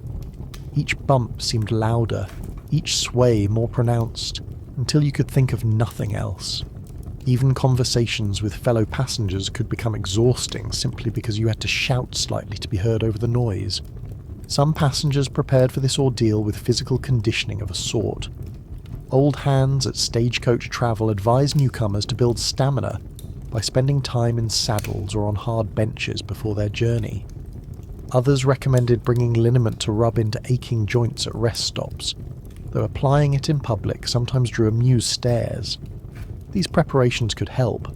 Each bump seemed louder, each sway more pronounced, until you could think of nothing else. Even conversations with fellow passengers could become exhausting simply because you had to shout slightly to be heard over the noise. Some passengers prepared for this ordeal with physical conditioning of a sort. Old hands at Stagecoach Travel advised newcomers to build stamina by spending time in saddles or on hard benches before their journey. Others recommended bringing liniment to rub into aching joints at rest stops, though applying it in public sometimes drew amused stares. These preparations could help,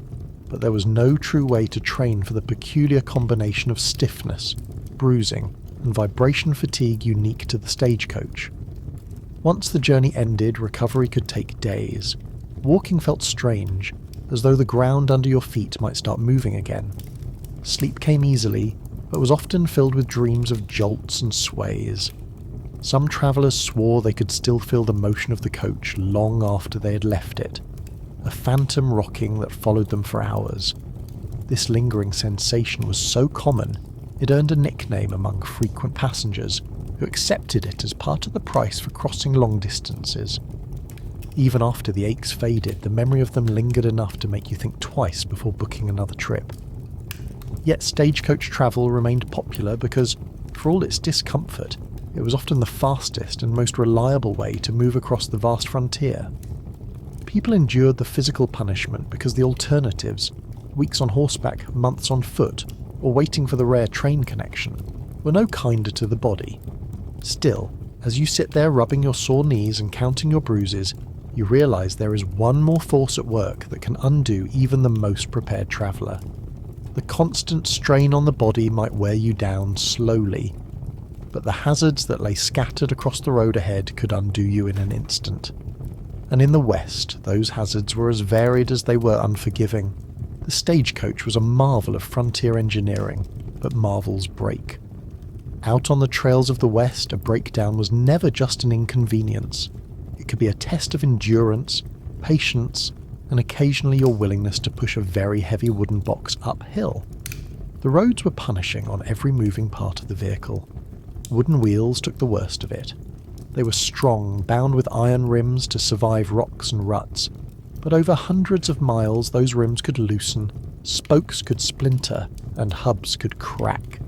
but there was no true way to train for the peculiar combination of stiffness, bruising, and vibration fatigue unique to the stagecoach. Once the journey ended, recovery could take days. Walking felt strange, as though the ground under your feet might start moving again. Sleep came easily, but was often filled with dreams of jolts and sways. Some travellers swore they could still feel the motion of the coach long after they had left it, a phantom rocking that followed them for hours. This lingering sensation was so common, it earned a nickname among frequent passengers who accepted it as part of the price for crossing long distances. Even after the aches faded, the memory of them lingered enough to make you think twice before booking another trip. Yet stagecoach travel remained popular because, for all its discomfort, it was often the fastest and most reliable way to move across the vast frontier. People endured the physical punishment because the alternatives, weeks on horseback, months on foot, or waiting for the rare train connection, were no kinder to the body. Still, as you sit there rubbing your sore knees and counting your bruises, you realise there is one more force at work that can undo even the most prepared traveller. The constant strain on the body might wear you down slowly, but the hazards that lay scattered across the road ahead could undo you in an instant. And in the West, those hazards were as varied as they were unforgiving. The stagecoach was a marvel of frontier engineering, but marvels break. Out on the trails of the West, a breakdown was never just an inconvenience. It could be a test of endurance, patience, and occasionally your willingness to push a very heavy wooden box uphill. The roads were punishing on every moving part of the vehicle. Wooden wheels took the worst of it. They were strong, bound with iron rims to survive rocks and ruts, but over hundreds of miles those rims could loosen, spokes could splinter, and hubs could crack.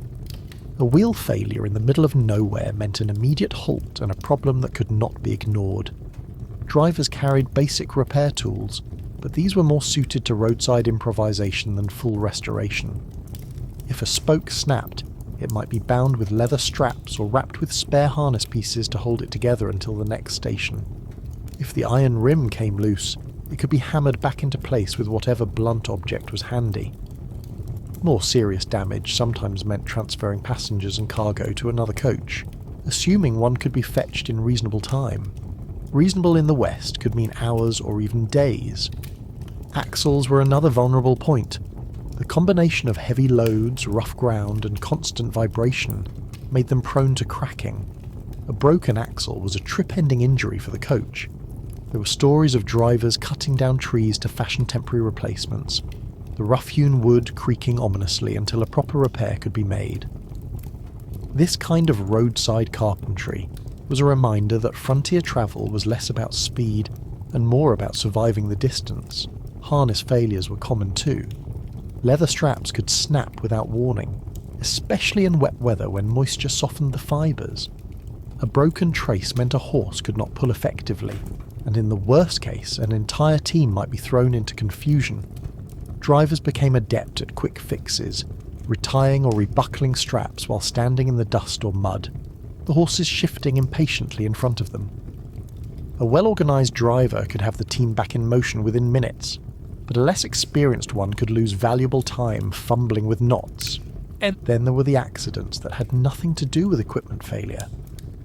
A wheel failure in the middle of nowhere meant an immediate halt and a problem that could not be ignored. Drivers carried basic repair tools, but these were more suited to roadside improvisation than full restoration. If a spoke snapped, it might be bound with leather straps or wrapped with spare harness pieces to hold it together until the next station. If the iron rim came loose, it could be hammered back into place with whatever blunt object was handy. More serious damage sometimes meant transferring passengers and cargo to another coach, assuming one could be fetched in reasonable time. Reasonable in the West could mean hours or even days. Axles were another vulnerable point. The combination of heavy loads, rough ground, and constant vibration made them prone to cracking. A broken axle was a trip-ending injury for the coach. There were stories of drivers cutting down trees to fashion temporary replacements, the rough-hewn wood creaking ominously until a proper repair could be made. This kind of roadside carpentry was a reminder that frontier travel was less about speed and more about surviving the distance. Harness failures were common too. Leather straps could snap without warning, especially in wet weather when moisture softened the fibres. A broken trace meant a horse could not pull effectively, and in the worst case, an entire team might be thrown into confusion. Drivers became adept at quick fixes, retying or rebuckling straps while standing in the dust or mud, the horses shifting impatiently in front of them. A well-organised driver could have the team back in motion within minutes, but a less experienced one could lose valuable time fumbling with knots. And then there were the accidents that had nothing to do with equipment failure.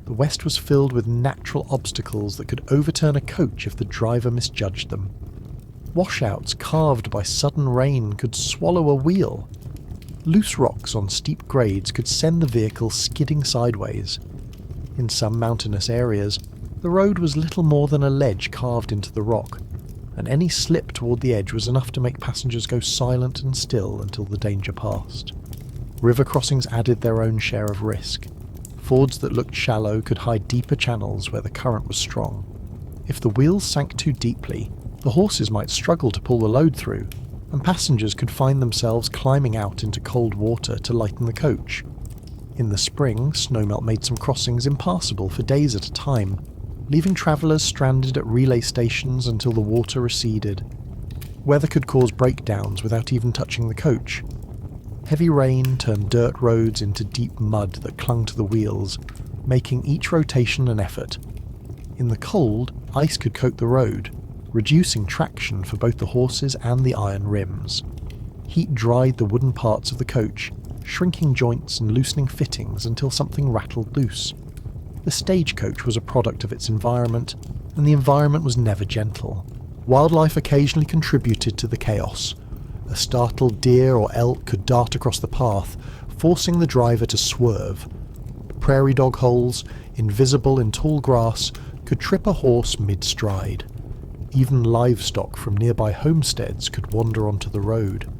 The West was filled with natural obstacles that could overturn a coach if the driver misjudged them. Washouts carved by sudden rain could swallow a wheel. Loose rocks on steep grades could send the vehicle skidding sideways. In some mountainous areas, the road was little more than a ledge carved into the rock, and any slip toward the edge was enough to make passengers go silent and still until the danger passed. River crossings added their own share of risk. Fords that looked shallow could hide deeper channels where the current was strong. If the wheels sank too deeply, the horses might struggle to pull the load through, and passengers could find themselves climbing out into cold water to lighten the coach. In the spring, snowmelt made some crossings impassable for days at a time, leaving travellers stranded at relay stations until the water receded. Weather could cause breakdowns without even touching the coach. Heavy rain turned dirt roads into deep mud that clung to the wheels, making each rotation an effort. In the cold, ice could coat the road, reducing traction for both the horses and the iron rims. Heat dried the wooden parts of the coach, shrinking joints and loosening fittings until something rattled loose. The stagecoach was a product of its environment, and the environment was never gentle. Wildlife occasionally contributed to the chaos. A startled deer or elk could dart across the path, forcing the driver to swerve. Prairie dog holes, invisible in tall grass, could trip a horse mid-stride. Even livestock from nearby homesteads could wander onto the road.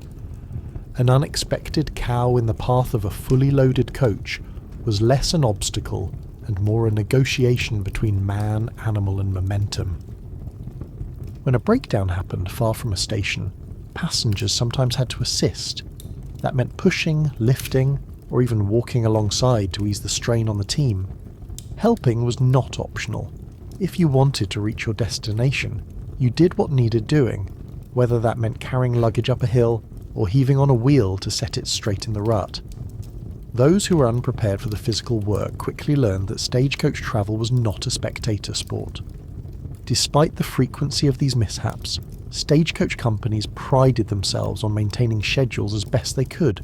An unexpected cow in the path of a fully loaded coach was less an obstacle and more a negotiation between man, animal, and momentum. When a breakdown happened far from a station, passengers sometimes had to assist. That meant pushing, lifting, or even walking alongside to ease the strain on the team. Helping was not optional. If you wanted to reach your destination, you did what needed doing, whether that meant carrying luggage up a hill or heaving on a wheel to set it straight in the rut. Those who were unprepared for the physical work quickly learned that stagecoach travel was not a spectator sport. Despite the frequency of these mishaps, stagecoach companies prided themselves on maintaining schedules as best they could.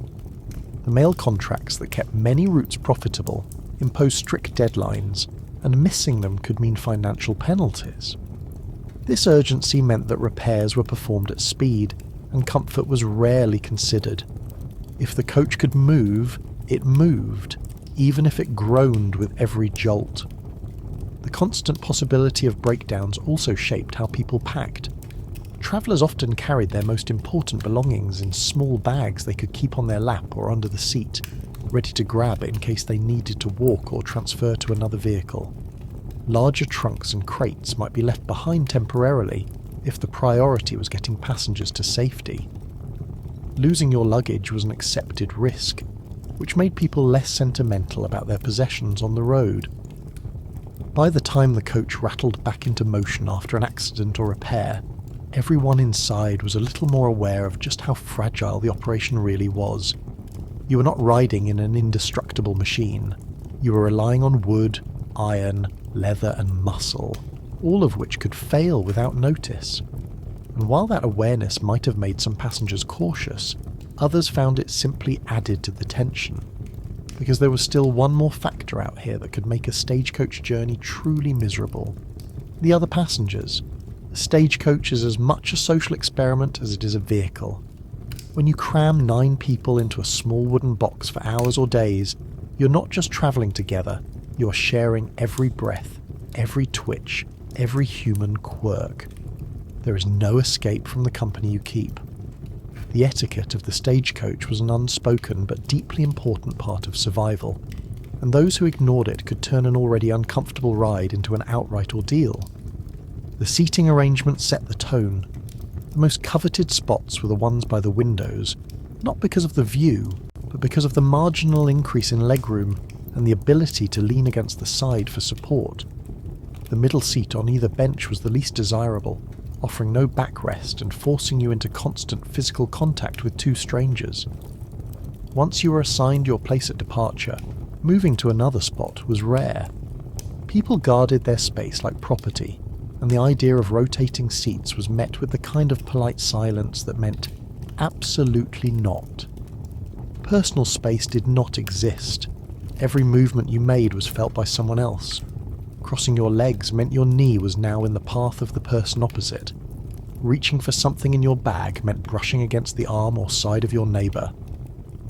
The mail contracts that kept many routes profitable imposed strict deadlines, and missing them could mean financial penalties. This urgency meant that repairs were performed at speed, and comfort was rarely considered. If the coach could move, it moved, even if it groaned with every jolt. The constant possibility of breakdowns also shaped how people packed. Travellers often carried their most important belongings in small bags they could keep on their lap or under the seat, ready to grab in case they needed to walk or transfer to another vehicle. Larger trunks and crates might be left behind temporarily if the priority was getting passengers to safety. Losing your luggage was an accepted risk, which made people less sentimental about their possessions on the road. By the time the coach rattled back into motion after an accident or repair, everyone inside was a little more aware of just how fragile the operation really was. You were not riding in an indestructible machine. You were relying on wood, iron, leather and muscle, all of which could fail without notice. And while that awareness might have made some passengers cautious, others found it simply added to the tension, because there was still one more factor out here that could make a stagecoach journey truly miserable. The other passengers. The stagecoach is as much a social experiment as it is a vehicle. When you cram 9 people into a small wooden box for hours or days, you're not just travelling together, you're sharing every breath, every twitch, every human quirk. There is no escape from the company you keep. The etiquette of the stagecoach was an unspoken but deeply important part of survival, and those who ignored it could turn an already uncomfortable ride into an outright ordeal. The seating arrangement set the tone. The most coveted spots were the ones by the windows, not because of the view, but because of the marginal increase in legroom and the ability to lean against the side for support. The middle seat on either bench was the least desirable, offering no backrest and forcing you into constant physical contact with 2 strangers. Once you were assigned your place at departure, moving to another spot was rare. People guarded their space like property, and the idea of rotating seats was met with the kind of polite silence that meant absolutely not. Personal space did not exist. Every movement you made was felt by someone else. Crossing your legs meant your knee was now in the path of the person opposite. Reaching for something in your bag meant brushing against the arm or side of your neighbour.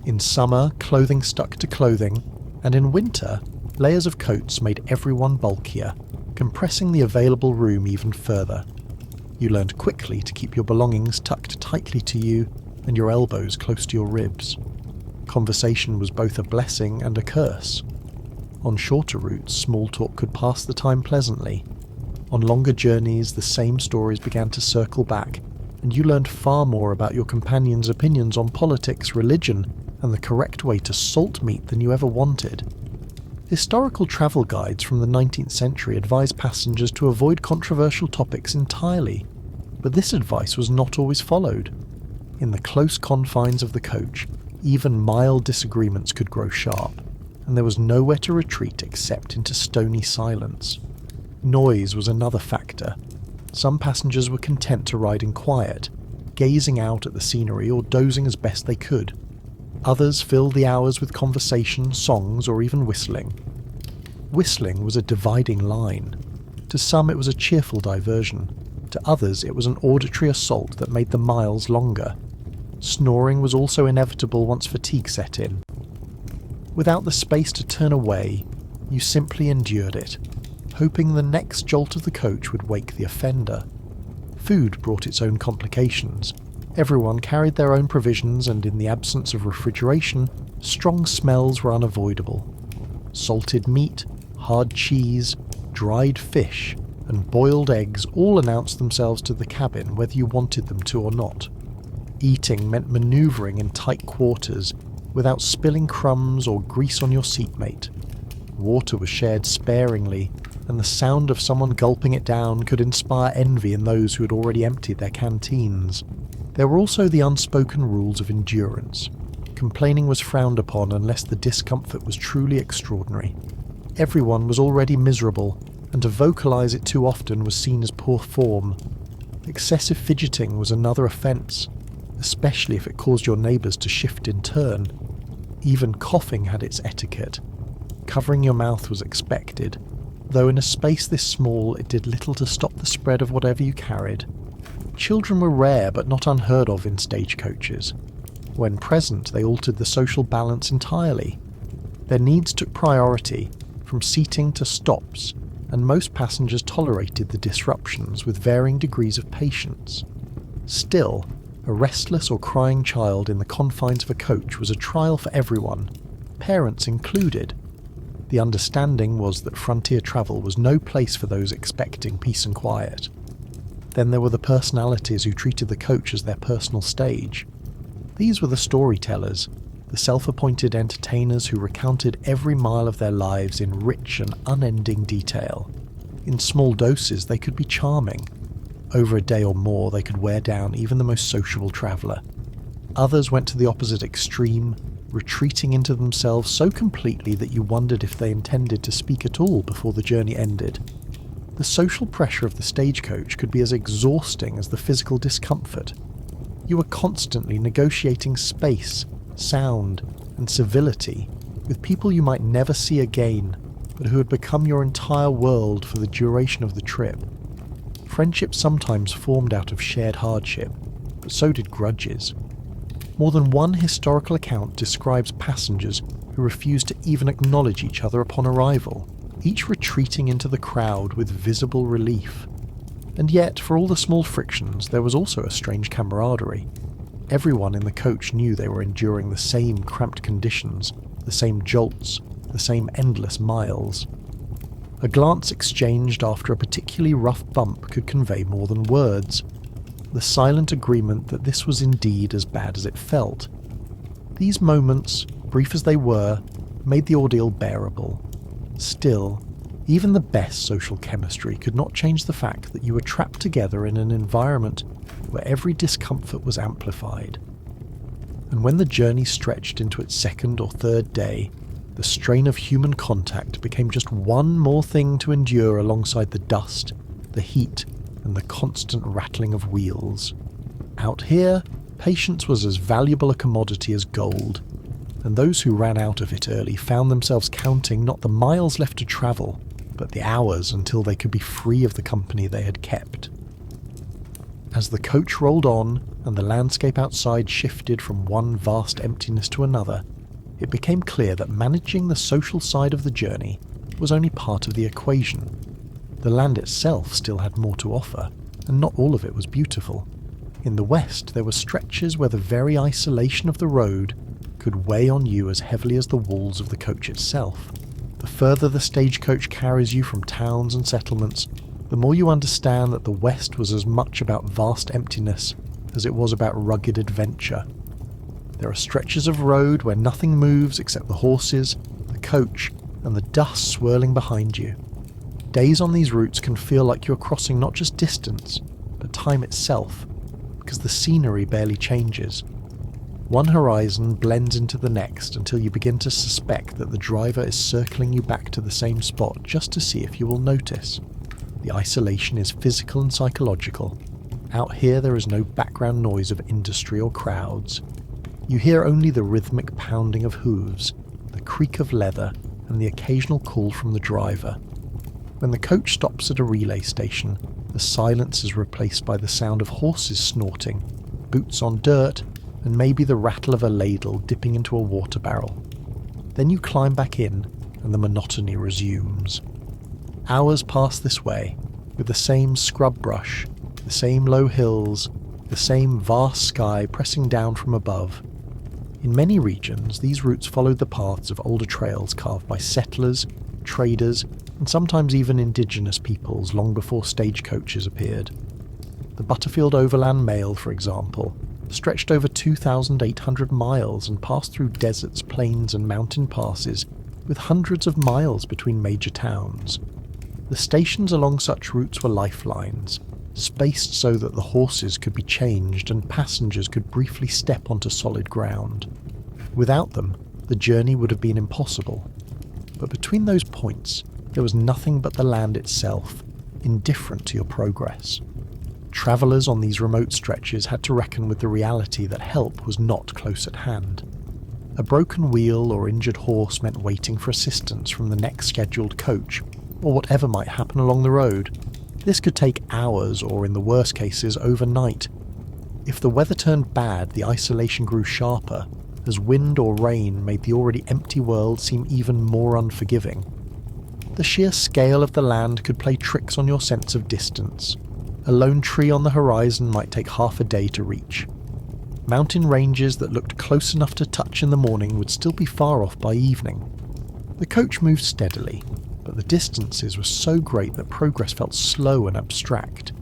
In summer, clothing stuck to clothing, and in winter, layers of coats made everyone bulkier, compressing the available room even further. You learned quickly to keep your belongings tucked tightly to you and your elbows close to your ribs. Conversation was both a blessing and a curse. On shorter routes, small talk could pass the time pleasantly. On longer journeys, the same stories began to circle back, and you learned far more about your companion's opinions on politics, religion, and the correct way to salt meat than you ever wanted. Historical travel guides from the 19th century advised passengers to avoid controversial topics entirely, but this advice was not always followed. In the close confines of the coach, even mild disagreements could grow sharp, and there was nowhere to retreat except into stony silence. Noise was another factor. Some passengers were content to ride in quiet, gazing out at the scenery or dozing as best they could. Others filled the hours with conversation, songs, or even whistling. Whistling was a dividing line. To some it was a cheerful diversion. To others it was an auditory assault that made the miles longer. Snoring was also inevitable once fatigue set in. Without the space to turn away, you simply endured it, hoping the next jolt of the coach would wake the offender. Food brought its own complications. Everyone carried their own provisions, and in the absence of refrigeration, strong smells were unavoidable. Salted meat, hard cheese, dried fish, and boiled eggs all announced themselves to the cabin whether you wanted them to or not. Eating meant manoeuvring in tight quarters without spilling crumbs or grease on your seatmate. Water was shared sparingly, and the sound of someone gulping it down could inspire envy in those who had already emptied their canteens. There were also the unspoken rules of endurance. Complaining was frowned upon unless the discomfort was truly extraordinary. Everyone was already miserable, and to vocalise it too often was seen as poor form. Excessive fidgeting was another offence, especially if it caused your neighbours to shift in turn. Even coughing had its etiquette. Covering your mouth was expected, though in a space this small it did little to stop the spread of whatever you carried. Children were rare but not unheard of in stagecoaches. When present, they altered the social balance entirely. Their needs took priority, from seating to stops, and most passengers tolerated the disruptions with varying degrees of patience. Still, a restless or crying child in the confines of a coach was a trial for everyone, parents included. The understanding was that frontier travel was no place for those expecting peace and quiet. Then there were the personalities who treated the coach as their personal stage. These were the storytellers, the self-appointed entertainers who recounted every mile of their lives in rich and unending detail. In small doses they could be charming. Over a day or more they could wear down even the most sociable traveller. Others went to the opposite extreme, retreating into themselves so completely that you wondered if they intended to speak at all before the journey ended. The social pressure of the stagecoach could be as exhausting as the physical discomfort. You were constantly negotiating space, sound, and civility with people you might never see again, but who had become your entire world for the duration of the trip. Friendships sometimes formed out of shared hardship, but so did grudges. More than one historical account describes passengers who refused to even acknowledge each other upon arrival, each retreating into the crowd with visible relief. And yet, for all the small frictions, there was also a strange camaraderie. Everyone in the coach knew they were enduring the same cramped conditions, the same jolts, the same endless miles. A glance exchanged after a particularly rough bump could convey more than words. The silent agreement that this was indeed as bad as it felt. These moments, brief as they were, made the ordeal bearable. Still, even the best social chemistry could not change the fact that you were trapped together in an environment where every discomfort was amplified. And when the journey stretched into its second or third day, the strain of human contact became just one more thing to endure alongside the dust, the heat, and the constant rattling of wheels. Out here, patience was as valuable a commodity as gold, and those who ran out of it early found themselves counting not the miles left to travel, but the hours until they could be free of the company they had kept. As the coach rolled on and the landscape outside shifted from one vast emptiness to another, it became clear that managing the social side of the journey was only part of the equation. The land itself still had more to offer, and not all of it was beautiful. In the west, there were stretches where the very isolation of the road could weigh on you as heavily as the walls of the coach itself. The further the stagecoach carries you from towns and settlements, the more you understand that the West was as much about vast emptiness as it was about rugged adventure. There are stretches of road where nothing moves except the horses, the coach, and the dust swirling behind you. Days on these routes can feel like you're crossing not just distance, but time itself, because the scenery barely changes. One horizon blends into the next until you begin to suspect that the driver is circling you back to the same spot just to see if you will notice. The isolation is physical and psychological. Out here there is no background noise of industry or crowds. You hear only the rhythmic pounding of hooves, the creak of leather, and the occasional call from the driver. When the coach stops at a relay station, the silence is replaced by the sound of horses snorting, boots on dirt, and maybe the rattle of a ladle dipping into a water barrel. Then you climb back in, and the monotony resumes. Hours pass this way, with the same scrub brush, the same low hills, the same vast sky pressing down from above. In many regions, these routes followed the paths of older trails carved by settlers, traders, and sometimes even indigenous peoples long before stagecoaches appeared. The Butterfield Overland Mail, for example, stretched over 2,800 miles and passed through deserts, plains and mountain passes with hundreds of miles between major towns. The stations along such routes were lifelines, spaced so that the horses could be changed and passengers could briefly step onto solid ground. Without them, the journey would have been impossible. But between those points, there was nothing but the land itself, indifferent to your progress. Travellers on these remote stretches had to reckon with the reality that help was not close at hand. A broken wheel or injured horse meant waiting for assistance from the next scheduled coach, or whatever might happen along the road. This could take hours, or in the worst cases, overnight. If the weather turned bad, the isolation grew sharper, as wind or rain made the already empty world seem even more unforgiving. The sheer scale of the land could play tricks on your sense of distance. A lone tree on the horizon might take half a day to reach. Mountain ranges that looked close enough to touch in the morning would still be far off by evening. The coach moved steadily, but the distances were so great that progress felt slow and abstract.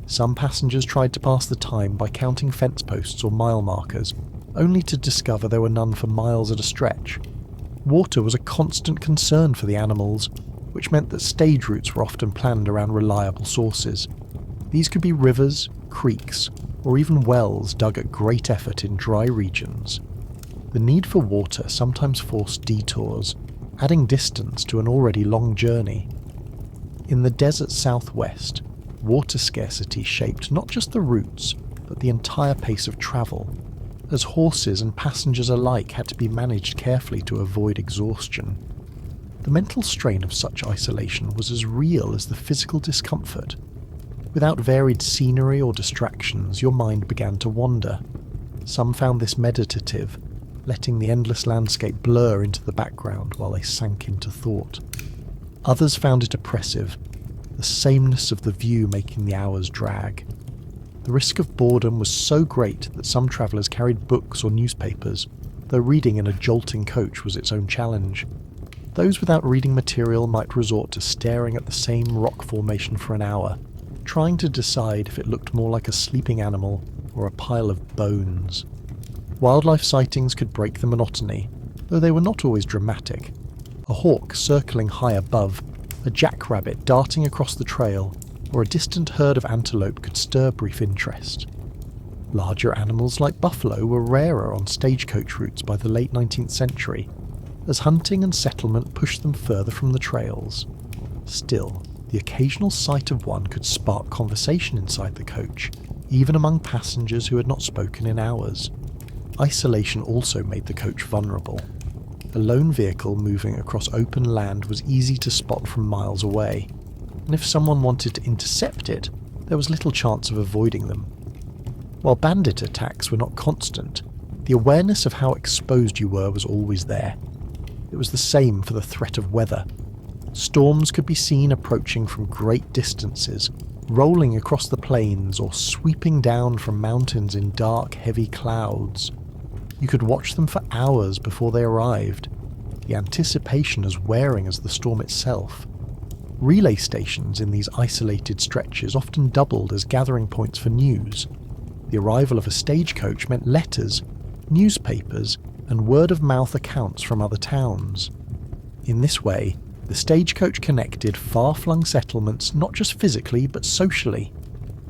Some passengers tried to pass the time by counting fence posts or mile markers, only to discover there were none for miles at a stretch. Water was a constant concern for the animals, which meant that stage routes were often planned around reliable sources. These could be rivers, creeks, or even wells dug at great effort in dry regions. The need for water sometimes forced detours, adding distance to an already long journey. In the desert southwest, water scarcity shaped not just the routes, but the entire pace of travel, as horses and passengers alike had to be managed carefully to avoid exhaustion. The mental strain of such isolation was as real as the physical discomfort. Without varied scenery or distractions, your mind began to wander. Some found this meditative, letting the endless landscape blur into the background while they sank into thought. Others found it oppressive, the sameness of the view making the hours drag. The risk of boredom was so great that some travellers carried books or newspapers, though reading in a jolting coach was its own challenge. Those without reading material might resort to staring at the same rock formation for an hour, trying to decide if it looked more like a sleeping animal or a pile of bones. Wildlife sightings could break the monotony, though they were not always dramatic. A hawk circling high above, a jackrabbit darting across the trail, or a distant herd of antelope could stir brief interest. Larger animals like buffalo were rarer on stagecoach routes by the late 19th century, as hunting and settlement pushed them further from the trails. Still, the occasional sight of one could spark conversation inside the coach, even among passengers who had not spoken in hours. Isolation also made the coach vulnerable. A lone vehicle moving across open land was easy to spot from miles away, and if someone wanted to intercept it, there was little chance of avoiding them. While bandit attacks were not constant, the awareness of how exposed you were was always there. It was the same for the threat of weather. Storms could be seen approaching from great distances, rolling across the plains or sweeping down from mountains in dark, heavy clouds. You could watch them for hours before they arrived, the anticipation as wearing as the storm itself. Relay stations in these isolated stretches often doubled as gathering points for news. The arrival of a stagecoach meant letters, newspapers, and word-of-mouth accounts from other towns. In this way, the stagecoach connected far-flung settlements not just physically but socially,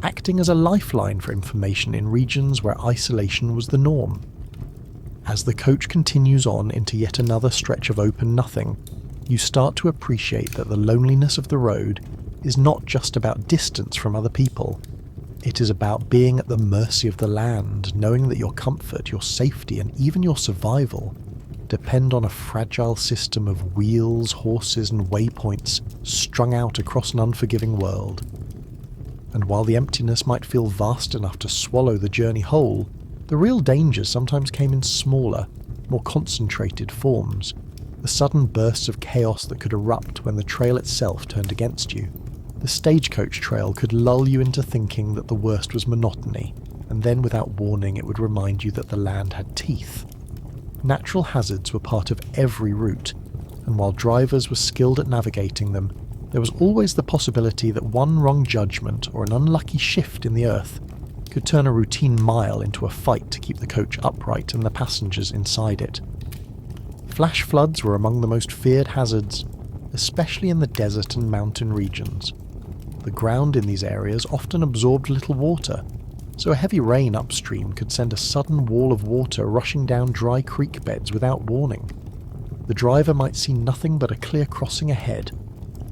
acting as a lifeline for information in regions where isolation was the norm. As the coach continues on into yet another stretch of open nothing, you start to appreciate that the loneliness of the road is not just about distance from other people. It is about being at the mercy of the land, knowing that your comfort, your safety, and even your survival depend on a fragile system of wheels, horses, and waypoints strung out across an unforgiving world. And while the emptiness might feel vast enough to swallow the journey whole, the real danger sometimes came in smaller, more concentrated forms, the sudden bursts of chaos that could erupt when the trail itself turned against you. The stagecoach trail could lull you into thinking that the worst was monotony, and then without warning it would remind you that the land had teeth. Natural hazards were part of every route, and while drivers were skilled at navigating them, there was always the possibility that one wrong judgment or an unlucky shift in the earth could turn a routine mile into a fight to keep the coach upright and the passengers inside it. Flash floods were among the most feared hazards, especially in the desert and mountain regions. The ground in these areas often absorbed little water, so a heavy rain upstream could send a sudden wall of water rushing down dry creek beds without warning. The driver might see nothing but a clear crossing ahead,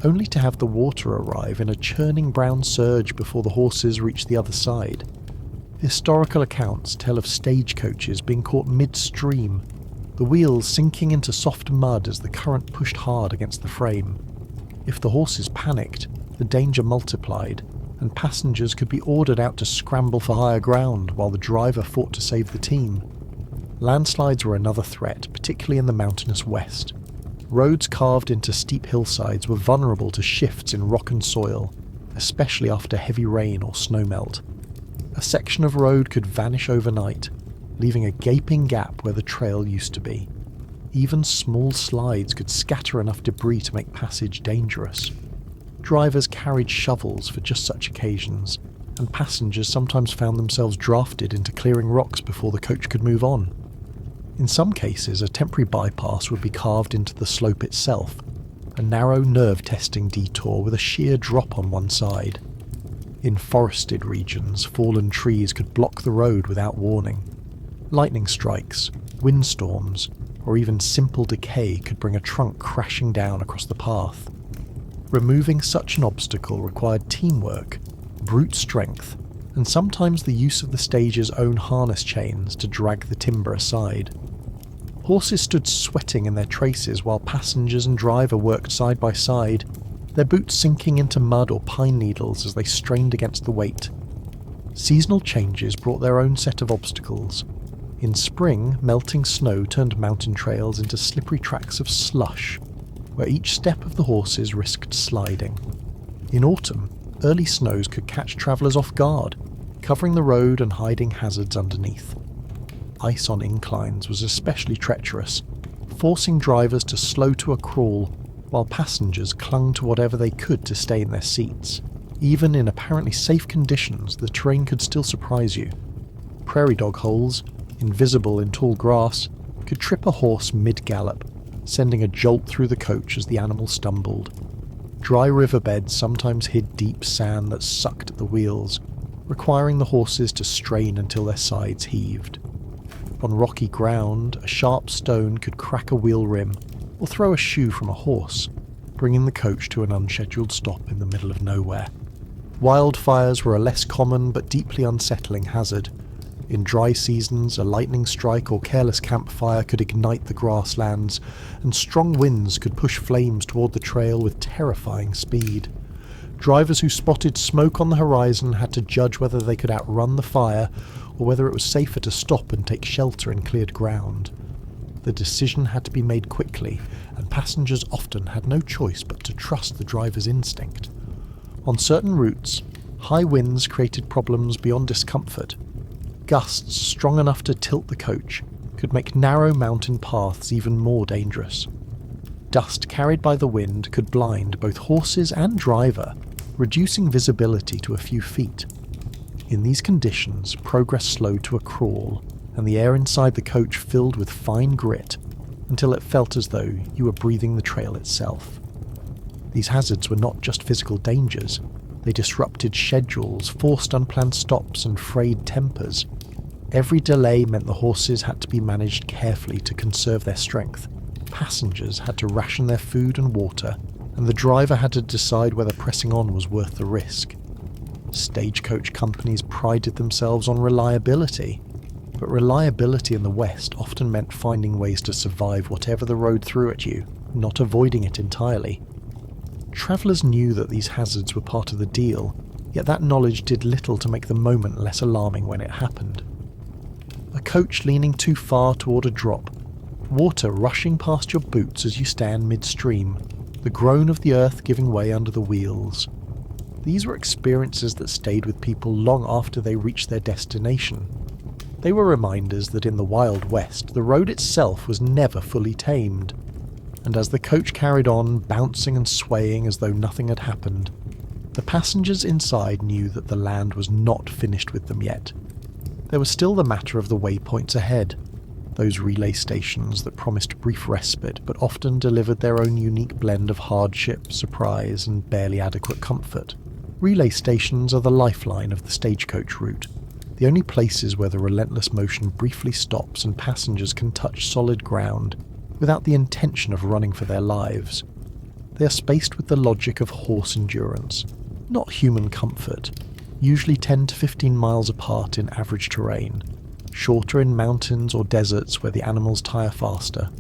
only to have the water arrive in a churning brown surge before the horses reach the other side. Historical accounts tell of stagecoaches being caught midstream, the wheels sinking into soft mud as the current pushed hard against the frame. If the horses panicked, the danger multiplied, and passengers could be ordered out to scramble for higher ground while the driver fought to save the team. Landslides were another threat, particularly in the mountainous west. Roads carved into steep hillsides were vulnerable to shifts in rock and soil, especially after heavy rain or snowmelt. A section of road could vanish overnight, leaving a gaping gap where the trail used to be. Even small slides could scatter enough debris to make passage dangerous. Drivers carried shovels for just such occasions, and passengers sometimes found themselves drafted into clearing rocks before the coach could move on. In some cases, a temporary bypass would be carved into the slope itself, a narrow nerve-testing detour with a sheer drop on one side. In forested regions, fallen trees could block the road without warning. Lightning strikes, windstorms, or even simple decay could bring a trunk crashing down across the path. Removing such an obstacle required teamwork, brute strength, and sometimes the use of the stage's own harness chains to drag the timber aside. Horses stood sweating in their traces while passengers and driver worked side by side, their boots sinking into mud or pine needles as they strained against the weight. Seasonal changes brought their own set of obstacles. In spring, melting snow turned mountain trails into slippery tracks of slush, where each step of the horses risked sliding. In autumn, early snows could catch travellers off guard, covering the road and hiding hazards underneath. Ice on inclines was especially treacherous, forcing drivers to slow to a crawl, while passengers clung to whatever they could to stay in their seats. Even in apparently safe conditions, the terrain could still surprise you. Prairie dog holes, invisible in tall grass, could trip a horse mid-gallop, sending a jolt through the coach as the animal stumbled. Dry riverbeds sometimes hid deep sand that sucked at the wheels, requiring the horses to strain until their sides heaved. On rocky ground, a sharp stone could crack a wheel rim or throw a shoe from a horse, bringing the coach to an unscheduled stop in the middle of nowhere. Wildfires were a less common but deeply unsettling hazard. In dry seasons, a lightning strike or careless campfire could ignite the grasslands, and strong winds could push flames toward the trail with terrifying speed. Drivers who spotted smoke on the horizon had to judge whether they could outrun the fire or whether it was safer to stop and take shelter in cleared ground. The decision had to be made quickly, and passengers often had no choice but to trust the driver's instinct. On certain routes, high winds created problems beyond discomfort. Gusts strong enough to tilt the coach could make narrow mountain paths even more dangerous. Dust carried by the wind could blind both horses and driver, reducing visibility to a few feet. In these conditions, progress slowed to a crawl, and the air inside the coach filled with fine grit until it felt as though you were breathing the trail itself. These hazards were not just physical dangers, they disrupted schedules, forced unplanned stops, and frayed tempers. Every delay meant the horses had to be managed carefully to conserve their strength. Passengers had to ration their food and water, and the driver had to decide whether pressing on was worth the risk. Stagecoach companies prided themselves on reliability, but reliability in the West often meant finding ways to survive whatever the road threw at you, not avoiding it entirely. Travellers knew that these hazards were part of the deal, yet that knowledge did little to make the moment less alarming when it happened. A coach leaning too far toward a drop, water rushing past your boots as you stand midstream, the groan of the earth giving way under the wheels. These were experiences that stayed with people long after they reached their destination. They were reminders that in the Wild West, the road itself was never fully tamed. And as the coach carried on, bouncing and swaying as though nothing had happened, The passengers inside knew that the land was not finished with them yet. There was still the matter of the waypoints ahead, those relay stations that promised brief respite but often delivered their own unique blend of hardship, surprise, and barely adequate comfort. Relay stations are the lifeline of the Stagecoach route, the only places where the relentless motion briefly stops and passengers can touch solid ground without the intention of running for their lives. They are spaced with the logic of horse endurance, not human comfort, usually 10 to 15 miles apart in average terrain, shorter in mountains or deserts where the animals tire faster.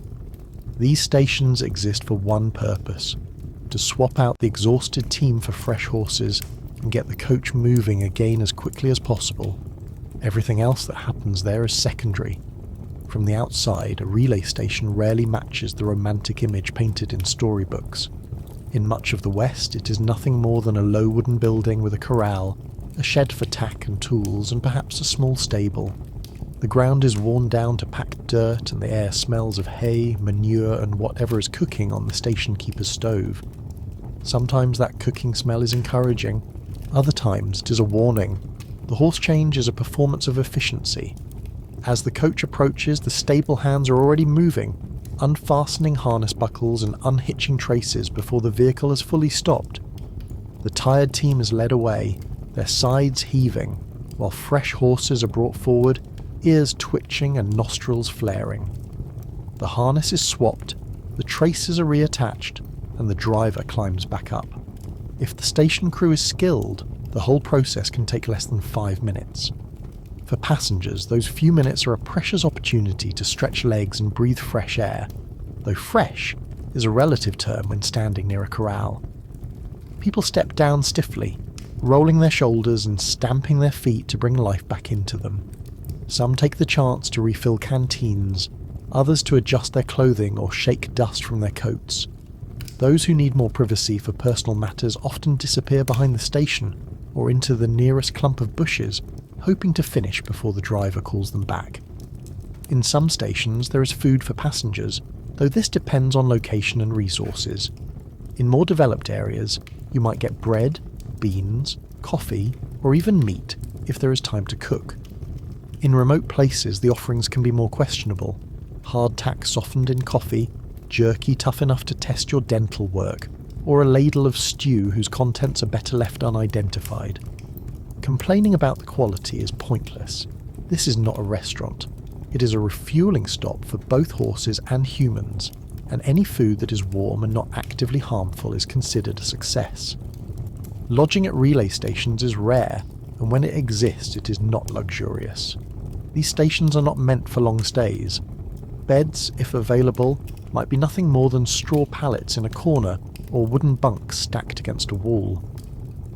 These stations exist for one purpose: to swap out the exhausted team for fresh horses and get the coach moving again as quickly as possible. Everything else that happens there is secondary. From the outside, a relay station rarely matches the romantic image painted in storybooks. In much of the West, it is nothing more than a low wooden building with a corral, a shed for tack and tools, and perhaps a small stable. The ground is worn down to packed dirt, and the air smells of hay, manure, and whatever is cooking on the station keeper's stove. Sometimes that cooking smell is encouraging, other times it is a warning. The horse change is a performance of efficiency. As the coach approaches, the stable hands are already moving, unfastening harness buckles and unhitching traces before the vehicle has fully stopped. The tired team is led away, their sides heaving, while fresh horses are brought forward, ears twitching and nostrils flaring. The harness is swapped, the traces are reattached, and the driver climbs back up. If the station crew is skilled, the whole process can take less than 5 minutes. For passengers, those few minutes are a precious opportunity to stretch legs and breathe fresh air, though fresh is a relative term when standing near a corral. People step down stiffly, rolling their shoulders and stamping their feet to bring life back into them. Some take the chance to refill canteens, others to adjust their clothing or shake dust from their coats. Those who need more privacy for personal matters often disappear behind the station or into the nearest clump of bushes, hoping to finish before the driver calls them back. In some stations there is food for passengers, though this depends on location and resources. In more developed areas, you might get bread, beans, coffee, or even meat if there is time to cook. In remote places, the offerings can be more questionable. Hardtack softened in coffee, jerky tough enough to test your dental work, or a ladle of stew whose contents are better left unidentified. Complaining about the quality is pointless. This is not a restaurant. It is a refueling stop for both horses and humans, and any food that is warm and not actively harmful is considered a success. Lodging at relay stations is rare, and when it exists it is not luxurious. These stations are not meant for long stays. Beds, if available, might be nothing more than straw pallets in a corner or wooden bunks stacked against a wall.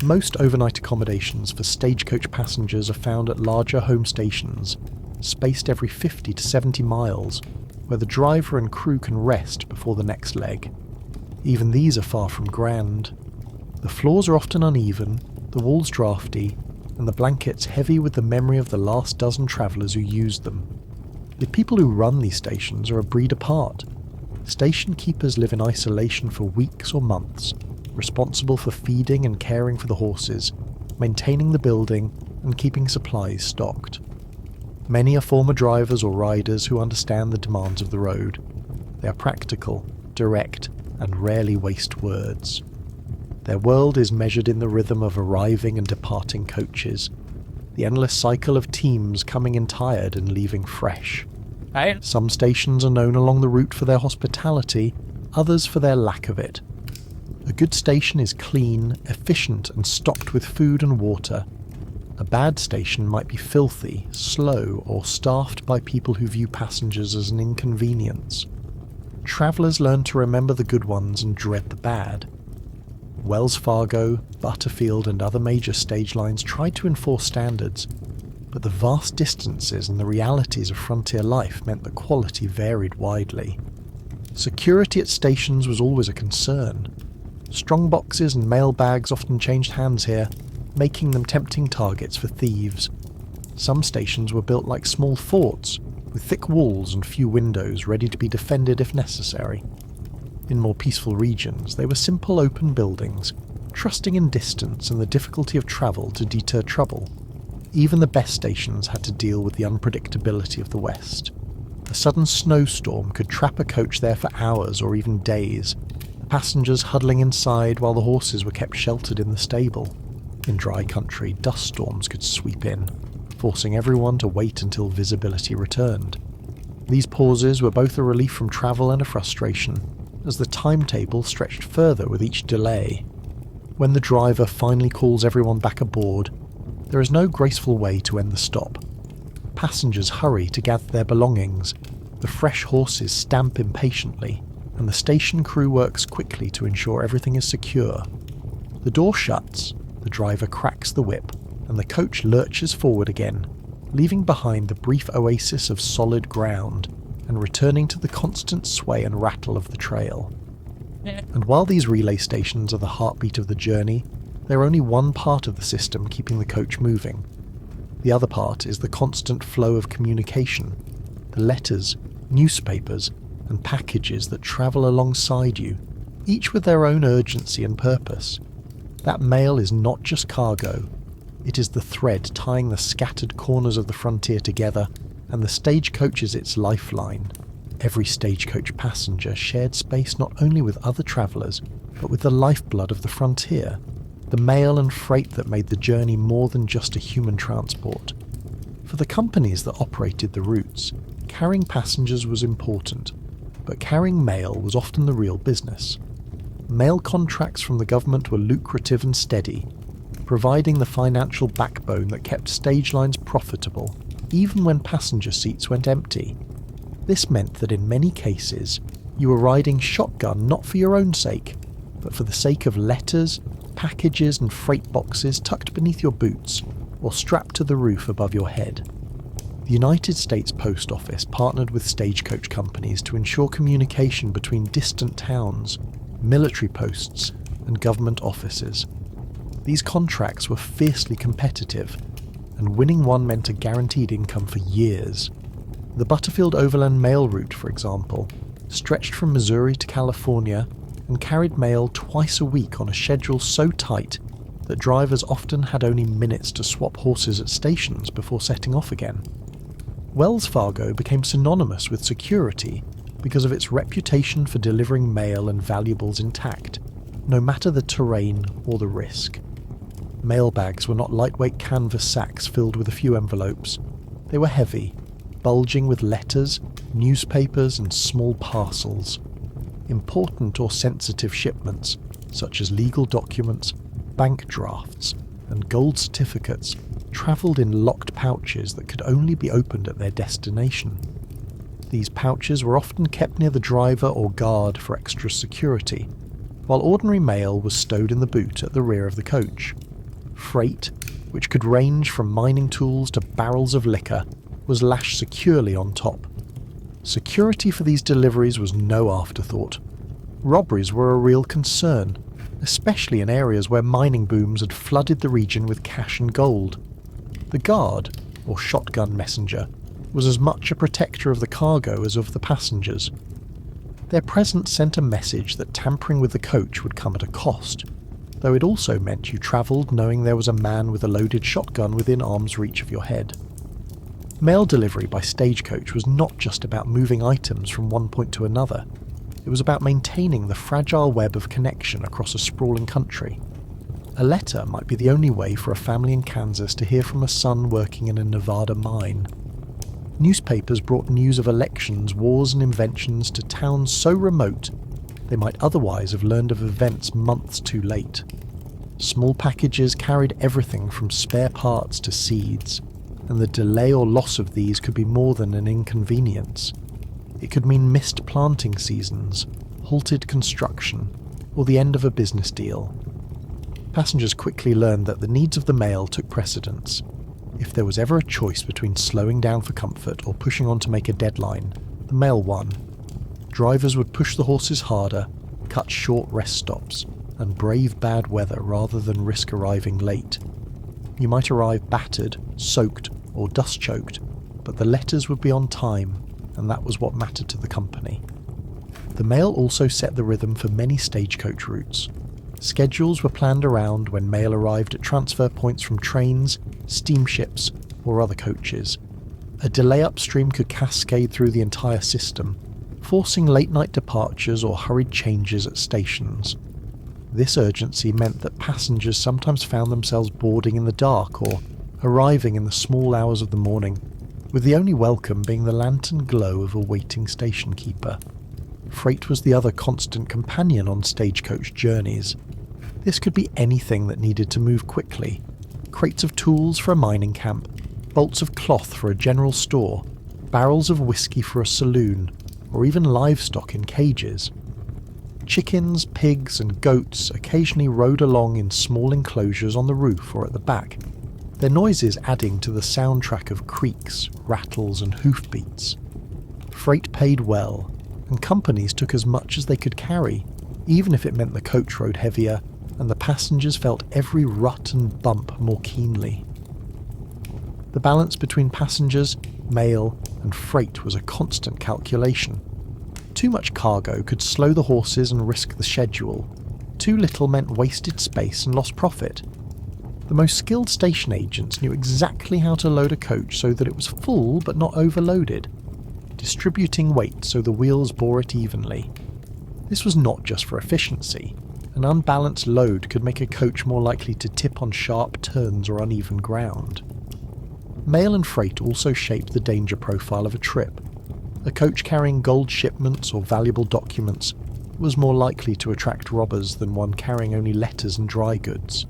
Most overnight accommodations for Stagecoach passengers are found at larger home stations, spaced every 50 to 70 miles, where the driver and crew can rest before the next leg. Even these are far from grand. The floors are often uneven, the walls drafty, and the blankets heavy with the memory of the last dozen travellers who used them. The people who run these stations are a breed apart. Station keepers live in isolation for weeks or months, responsible for feeding and caring for the horses, maintaining the building, and keeping supplies stocked. Many are former drivers or riders who understand the demands of the road. They are practical, direct, and rarely waste words. Their world is measured in the rhythm of arriving and departing coaches, the endless cycle of teams coming in tired and leaving fresh. Some stations are known along the route for their hospitality, others for their lack of it. A good station is clean, efficient, and stocked with food and water. A bad station might be filthy, slow, or staffed by people who view passengers as an inconvenience. Travellers learn to remember the good ones and dread the bad. Wells Fargo, Butterfield, and other major stage lines tried to enforce standards, but the vast distances and the realities of frontier life meant that quality varied widely. Security at stations was always a concern. Strongboxes and mailbags often changed hands here, making them tempting targets for thieves. Some stations were built like small forts, with thick walls and few windows ready to be defended if necessary. In more peaceful regions, they were simple open buildings, trusting in distance and the difficulty of travel to deter trouble. Even the best stations had to deal with the unpredictability of the West. A sudden snowstorm could trap a coach there for hours or even days, passengers huddling inside while the horses were kept sheltered in the stable. In dry country, dust storms could sweep in, forcing everyone to wait until visibility returned. These pauses were both a relief from travel and a frustration, as the timetable stretched further with each delay. When the driver finally calls everyone back aboard, there is no graceful way to end the stop. Passengers hurry to gather their belongings, the fresh horses stamp impatiently, and the station crew works quickly to ensure everything is secure. The door shuts, the driver cracks the whip, and the coach lurches forward again, leaving behind the brief oasis of solid ground and returning to the constant sway and rattle of the trail. And while these relay stations are the heartbeat of the journey, they're only one part of the system keeping the coach moving. The other part is the constant flow of communication, the letters, newspapers, and packages that travel alongside you, each with their own urgency and purpose. That mail is not just cargo, it is the thread tying the scattered corners of the frontier together, and the stagecoach is its lifeline. Every stagecoach passenger shared space not only with other travellers, but with the lifeblood of the frontier, the mail and freight that made the journey more than just a human transport. For the companies that operated the routes, carrying passengers was important, but carrying mail was often the real business. Mail contracts from the government were lucrative and steady, providing the financial backbone that kept stage lines profitable, even when passenger seats went empty. This meant that in many cases, you were riding shotgun not for your own sake, but for the sake of letters, packages and freight boxes tucked beneath your boots or strapped to the roof above your head. The United States Post Office partnered with stagecoach companies to ensure communication between distant towns, military posts, and government offices. These contracts were fiercely competitive, and winning one meant a guaranteed income for years. The Butterfield Overland Mail route, for example, stretched from Missouri to California and carried mail twice a week on a schedule so tight that drivers often had only minutes to swap horses at stations before setting off again. Wells Fargo became synonymous with security because of its reputation for delivering mail and valuables intact, no matter the terrain or the risk. Mailbags were not lightweight canvas sacks filled with a few envelopes. They were heavy, bulging with letters, newspapers, and small parcels. Important or sensitive shipments, such as legal documents, bank drafts, and gold certificates, travelled in locked pouches that could only be opened at their destination. These pouches were often kept near the driver or guard for extra security, while ordinary mail was stowed in the boot at the rear of the coach. Freight, which could range from mining tools to barrels of liquor, was lashed securely on top. Security for these deliveries was no afterthought. Robberies were a real concern, especially in areas where mining booms had flooded the region with cash and gold. The guard, or shotgun messenger, was as much a protector of the cargo as of the passengers. Their presence sent a message that tampering with the coach would come at a cost, though it also meant you travelled knowing there was a man with a loaded shotgun within arm's reach of your head. Mail delivery by stagecoach was not just about moving items from one point to another. It was about maintaining the fragile web of connection across a sprawling country. A letter might be the only way for a family in Kansas to hear from a son working in a Nevada mine. Newspapers brought news of elections, wars and inventions to towns so remote they might otherwise have learned of events months too late. Small packages carried everything from spare parts to seeds, and the delay or loss of these could be more than an inconvenience. It could mean missed planting seasons, halted construction, or the end of a business deal. Passengers quickly learned that the needs of the mail took precedence. If there was ever a choice between slowing down for comfort or pushing on to make a deadline, the mail won. Drivers would push the horses harder, cut short rest stops, and brave bad weather rather than risk arriving late. You might arrive battered, soaked, or dust-choked, but the letters would be on time, and that was what mattered to the company. The mail also set the rhythm for many stagecoach routes. Schedules were planned around when mail arrived at transfer points from trains, steamships, or other coaches. A delay upstream could cascade through the entire system, forcing late-night departures or hurried changes at stations. This urgency meant that passengers sometimes found themselves boarding in the dark or arriving in the small hours of the morning, with the only welcome being the lantern glow of a waiting station keeper. Freight was the other constant companion on Stagecoach journeys. This could be anything that needed to move quickly. Crates of tools for a mining camp, bolts of cloth for a general store, barrels of whiskey for a saloon, or even livestock in cages. Chickens, pigs, and goats occasionally rode along in small enclosures on the roof or at the back, their noises adding to the soundtrack of creaks, rattles, and hoofbeats. Freight paid well, and companies took as much as they could carry, even if it meant the coach rode heavier and the passengers felt every rut and bump more keenly. The balance between passengers, mail, and freight was a constant calculation. Too much cargo could slow the horses and risk the schedule. Too little meant wasted space and lost profit. The most skilled station agents knew exactly how to load a coach so that it was full but not overloaded, distributing weight so the wheels bore it evenly. This was not just for efficiency. An unbalanced load could make a coach more likely to tip on sharp turns or uneven ground. Mail and freight also shaped the danger profile of a trip. A coach carrying gold shipments or valuable documents was more likely to attract robbers than one carrying only letters and dry goods.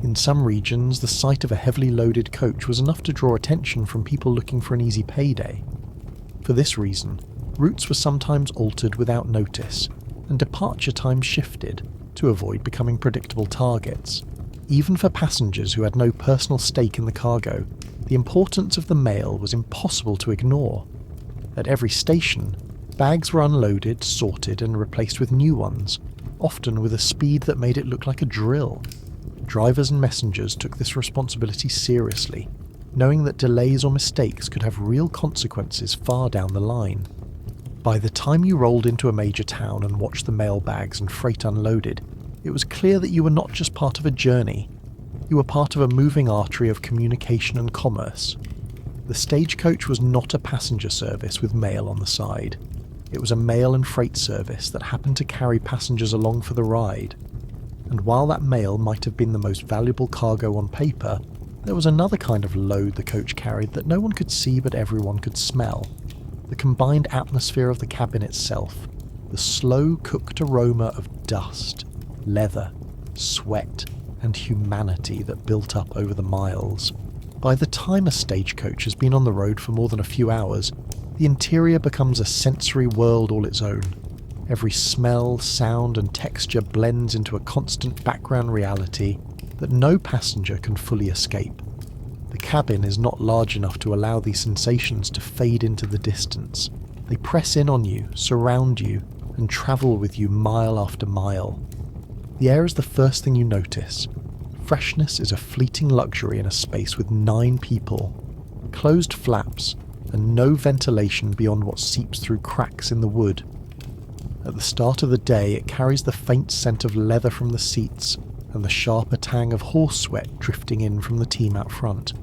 In some regions, the sight of a heavily loaded coach was enough to draw attention from people looking for an easy payday. For this reason, routes were sometimes altered without notice, and departure times shifted to avoid becoming predictable targets. Even for passengers who had no personal stake in the cargo, the importance of the mail was impossible to ignore. At every station, bags were unloaded, sorted, and replaced with new ones, often with a speed that made it look like a drill. Drivers and messengers took this responsibility seriously, knowing that delays or mistakes could have real consequences far down the line. By the time you rolled into a major town and watched the mail bags and freight unloaded, it was clear that you were not just part of a journey. You were part of a moving artery of communication and commerce. The Stagecoach was not a passenger service with mail on the side. It was a mail and freight service that happened to carry passengers along for the ride. And while that mail might have been the most valuable cargo on paper, there was another kind of load the coach carried that no one could see but everyone could smell. The combined atmosphere of the cabin itself, the slow cooked aroma of dust, leather, sweat, and humanity that built up over the miles. By the time a stagecoach has been on the road for more than a few hours, the interior becomes a sensory world all its own. Every smell, sound, and texture blends into a constant background reality that no passenger can fully escape. The cabin is not large enough to allow these sensations to fade into the distance. They press in on you, surround you, and travel with you mile after mile. The air is the first thing you notice. Freshness is a fleeting luxury in a space with 9 people, closed flaps, and no ventilation beyond what seeps through cracks in the wood. At the start of the day, it carries the faint scent of leather from the seats and the sharper tang of horse sweat drifting in from the team out front.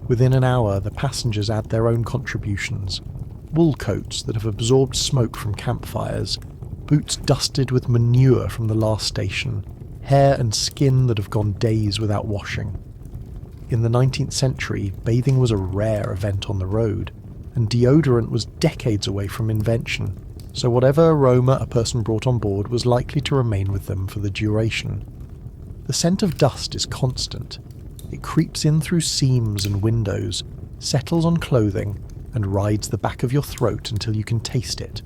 Within an hour, the passengers add their own contributions. Wool coats that have absorbed smoke from campfires, boots dusted with manure from the last station, hair and skin that have gone days without washing. In the 19th century, bathing was a rare event on the road, and deodorant was decades away from invention, so whatever aroma a person brought on board was likely to remain with them for the duration. The scent of dust is constant. It creeps in through seams and windows, settles on clothing, and rides the back of your throat until you can taste it.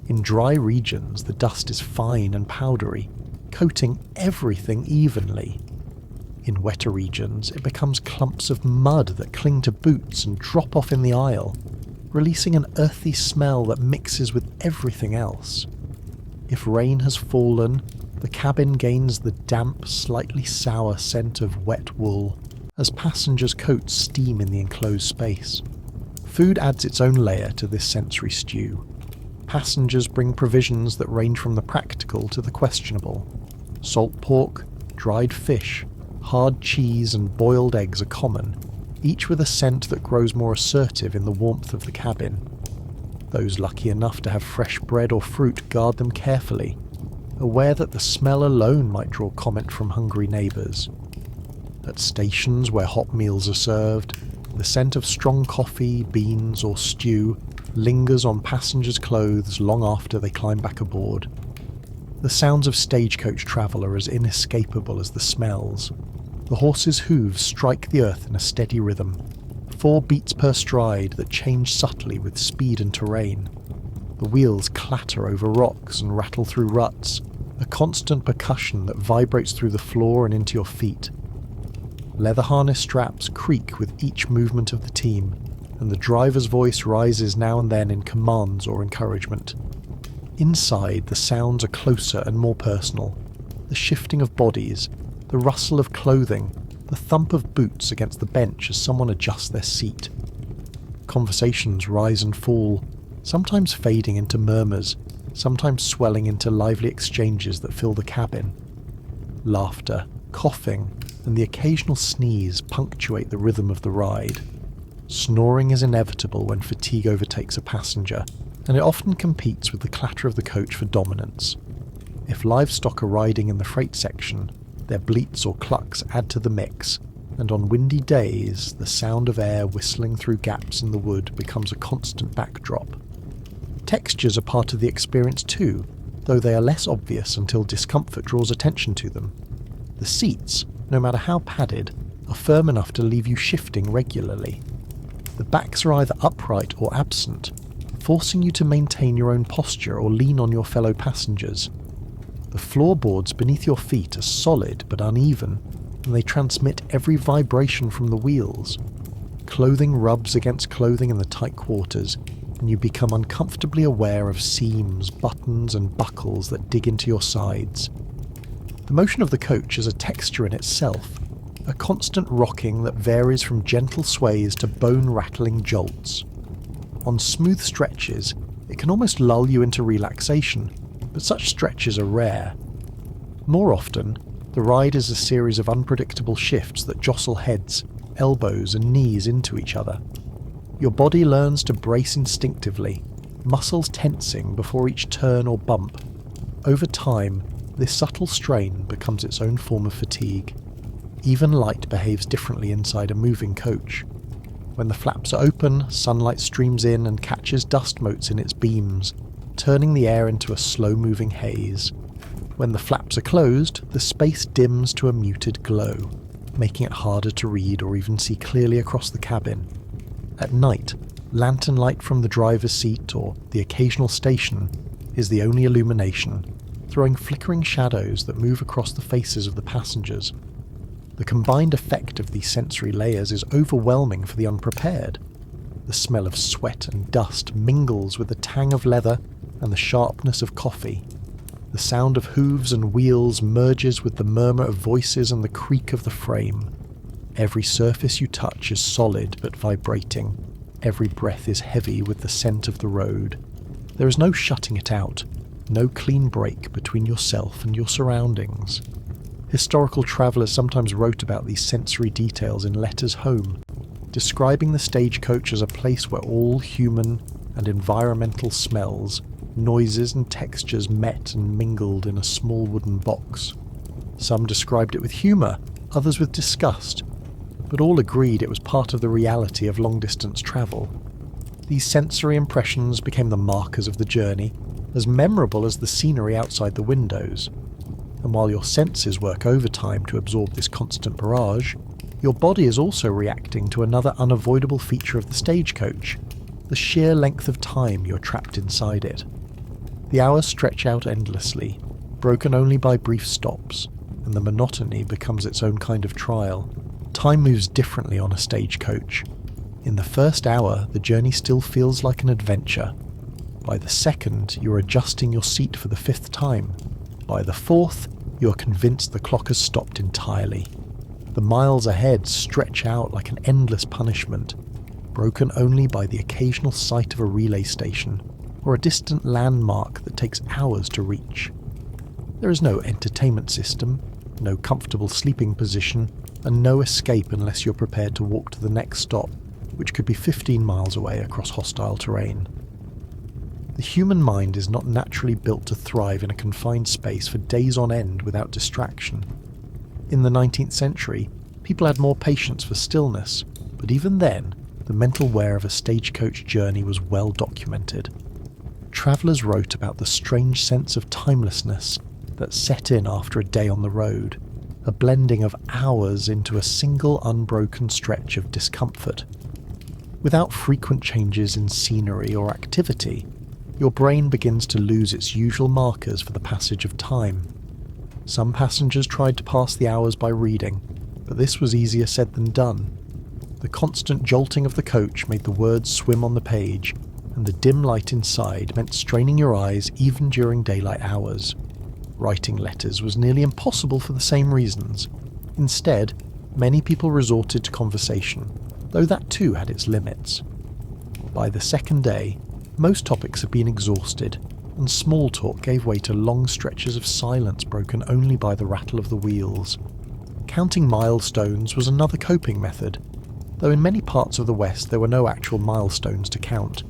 In dry regions, the dust is fine and powdery, coating everything evenly. In wetter regions, it becomes clumps of mud that cling to boots and drop off in the aisle, releasing an earthy smell that mixes with everything else. If rain has fallen, the cabin gains the damp, slightly sour scent of wet wool as passengers' coats steam in the enclosed space. Food adds its own layer to this sensory stew. Passengers bring provisions that range from the practical to the questionable. Salt pork, dried fish, hard cheese and boiled eggs are common, each with a scent that grows more assertive in the warmth of the cabin. Those lucky enough to have fresh bread or fruit guard them carefully, aware that the smell alone might draw comment from hungry neighbours. At stations where hot meals are served, the scent of strong coffee, beans or stew lingers on passengers' clothes long after they climb back aboard. The sounds of stagecoach travel are as inescapable as the smells. The horses' hooves strike the earth in a steady rhythm, 4 beats per stride that change subtly with speed and terrain. The wheels clatter over rocks and rattle through ruts, a constant percussion that vibrates through the floor and into your feet. Leather harness straps creak with each movement of the team, and the driver's voice rises now and then in commands or encouragement. Inside, the sounds are closer and more personal. The shifting of bodies, the rustle of clothing, the thump of boots against the bench as someone adjusts their seat. Conversations rise and fall, sometimes fading into murmurs, sometimes swelling into lively exchanges that fill the cabin. Laughter, coughing, and the occasional sneeze punctuate the rhythm of the ride. Snoring is inevitable when fatigue overtakes a passenger, and it often competes with the clatter of the coach for dominance. If livestock are riding in the freight section, their bleats or clucks add to the mix, and on windy days, the sound of air whistling through gaps in the wood becomes a constant backdrop. Textures are part of the experience too, though they are less obvious until discomfort draws attention to them. The seats, no matter how padded, are firm enough to leave you shifting regularly. The backs are either upright or absent, forcing you to maintain your own posture or lean on your fellow passengers. The floorboards beneath your feet are solid but uneven, and they transmit every vibration from the wheels. Clothing rubs against clothing in the tight quarters, and you become uncomfortably aware of seams, buttons and buckles that dig into your sides. The motion of the coach is a texture in itself, a constant rocking that varies from gentle sways to bone-rattling jolts. On smooth stretches, it can almost lull you into relaxation, but such stretches are rare. More often, the ride is a series of unpredictable shifts that jostle heads, elbows and knees into each other. Your body learns to brace instinctively, muscles tensing before each turn or bump. Over time, this subtle strain becomes its own form of fatigue. Even light behaves differently inside a moving coach. When the flaps are open, sunlight streams in and catches dust motes in its beams, turning the air into a slow-moving haze. When the flaps are closed, the space dims to a muted glow, making it harder to read or even see clearly across the cabin. At night, lantern light from the driver's seat or the occasional station is the only illumination, throwing flickering shadows that move across the faces of the passengers. The combined effect of these sensory layers is overwhelming for the unprepared. The smell of sweat and dust mingles with the tang of leather and the sharpness of coffee. The sound of hooves and wheels merges with the murmur of voices and the creak of the frame. Every surface you touch is solid but vibrating. Every breath is heavy with the scent of the road. There is no shutting it out, no clean break between yourself and your surroundings. Historical travellers sometimes wrote about these sensory details in letters home, describing the stagecoach as a place where all human and environmental smells, noises and textures met and mingled in a small wooden box. Some described it with humour, others with disgust, but all agreed it was part of the reality of long-distance travel. These sensory impressions became the markers of the journey, as memorable as the scenery outside the windows. And while your senses work overtime to absorb this constant barrage, your body is also reacting to another unavoidable feature of the stagecoach, the sheer length of time you're trapped inside it. The hours stretch out endlessly, broken only by brief stops, and the monotony becomes its own kind of trial. Time moves differently on a stagecoach. In the first hour, the journey still feels like an adventure. By the second, you're adjusting your seat for the 5th time. By the 4th, you are convinced the clock has stopped entirely. The miles ahead stretch out like an endless punishment, broken only by the occasional sight of a relay station or a distant landmark that takes hours to reach. There is no entertainment system, no comfortable sleeping position, and no escape unless you're prepared to walk to the next stop, which could be 15 miles away across hostile terrain. The human mind is not naturally built to thrive in a confined space for days on end without distraction. In the 19th century, people had more patience for stillness, but even then, the mental wear of a stagecoach journey was well documented. Travellers wrote about the strange sense of timelessness that set in after a day on the road, a blending of hours into a single unbroken stretch of discomfort. Without frequent changes in scenery or activity, your brain begins to lose its usual markers for the passage of time. Some passengers tried to pass the hours by reading, but this was easier said than done. The constant jolting of the coach made the words swim on the page, and the dim light inside meant straining your eyes even during daylight hours. Writing letters was nearly impossible for the same reasons. Instead, many people resorted to conversation, though that too had its limits. By the second day, most topics had been exhausted, and small talk gave way to long stretches of silence broken only by the rattle of the wheels. Counting milestones was another coping method, though in many parts of the West there were no actual milestones to count.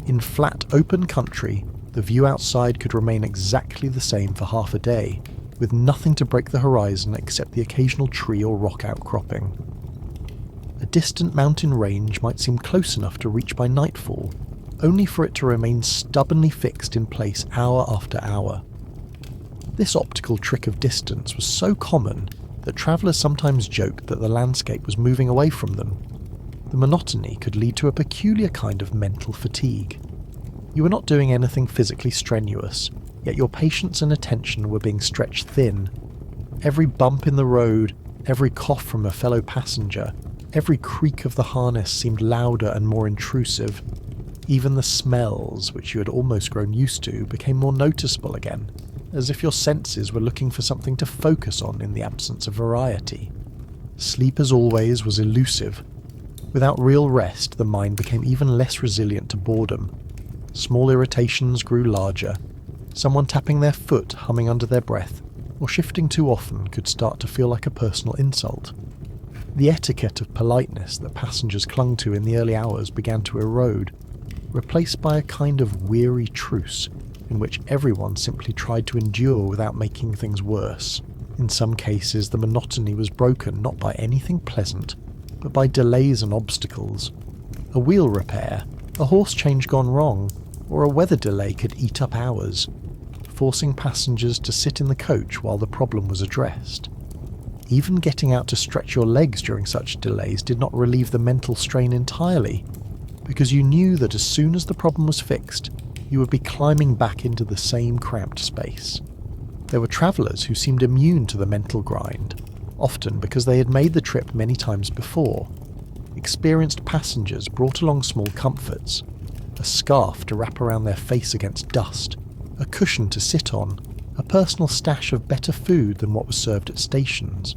In flat, open country, the view outside could remain exactly the same for half a day, with nothing to break the horizon except the occasional tree or rock outcropping. A distant mountain range might seem close enough to reach by nightfall, only for it to remain stubbornly fixed in place hour after hour. This optical trick of distance was so common that travellers sometimes joked that the landscape was moving away from them. The monotony could lead to a peculiar kind of mental fatigue. You were not doing anything physically strenuous, yet your patience and attention were being stretched thin. Every bump in the road, every cough from a fellow passenger, every creak of the harness seemed louder and more intrusive. Even the smells, which you had almost grown used to, became more noticeable again, as if your senses were looking for something to focus on in the absence of variety. Sleep, as always, was elusive. Without real rest, the mind became even less resilient to boredom. Small irritations grew larger. Someone tapping their foot, humming under their breath, or shifting too often could start to feel like a personal insult. The etiquette of politeness that passengers clung to in the early hours began to erode, replaced by a kind of weary truce in which everyone simply tried to endure without making things worse. In some cases, the monotony was broken not by anything pleasant, but by delays and obstacles. A wheel repair, a horse change gone wrong, or a weather delay could eat up hours, forcing passengers to sit in the coach while the problem was addressed. Even getting out to stretch your legs during such delays did not relieve the mental strain entirely, because you knew that as soon as the problem was fixed, you would be climbing back into the same cramped space. There were travellers who seemed immune to the mental grind, often because they had made the trip many times before. Experienced passengers brought along small comforts: a scarf to wrap around their face against dust, a cushion to sit on, a personal stash of better food than what was served at stations.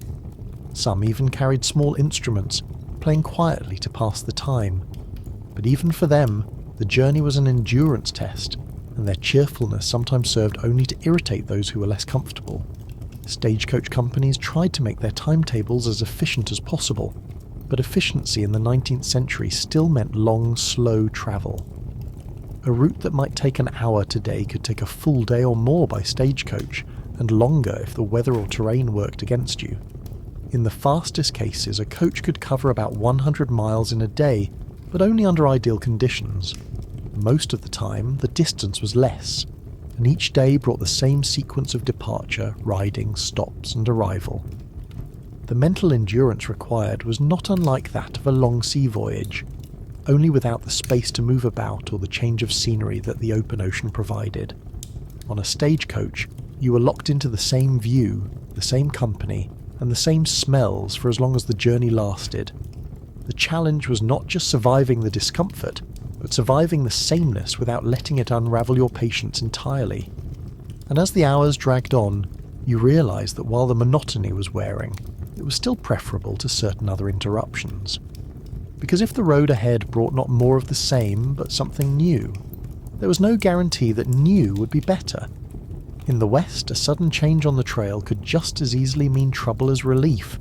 Some even carried small instruments, playing quietly to pass the time. But even for them, the journey was an endurance test, and their cheerfulness sometimes served only to irritate those who were less comfortable. Stagecoach companies tried to make their timetables as efficient as possible, but efficiency in the 19th century still meant long, slow travel. A route that might take an hour today could take a full day or more by stagecoach, and longer if the weather or terrain worked against you. In the fastest cases, a coach could cover about 100 miles in a day, but only under ideal conditions. Most of the time, the distance was less, and each day brought the same sequence of departure, riding, stops, and arrival. The mental endurance required was not unlike that of a long sea voyage, only without the space to move about or the change of scenery that the open ocean provided. On a stagecoach, you were locked into the same view, the same company, and the same smells for as long as the journey lasted. The challenge was not just surviving the discomfort, but surviving the sameness without letting it unravel your patience entirely. And as the hours dragged on, you realised that while the monotony was wearing, it was still preferable to certain other interruptions. Because if the road ahead brought not more of the same, but something new, there was no guarantee that new would be better. In the west, a sudden change on the trail could just as easily mean trouble as relief.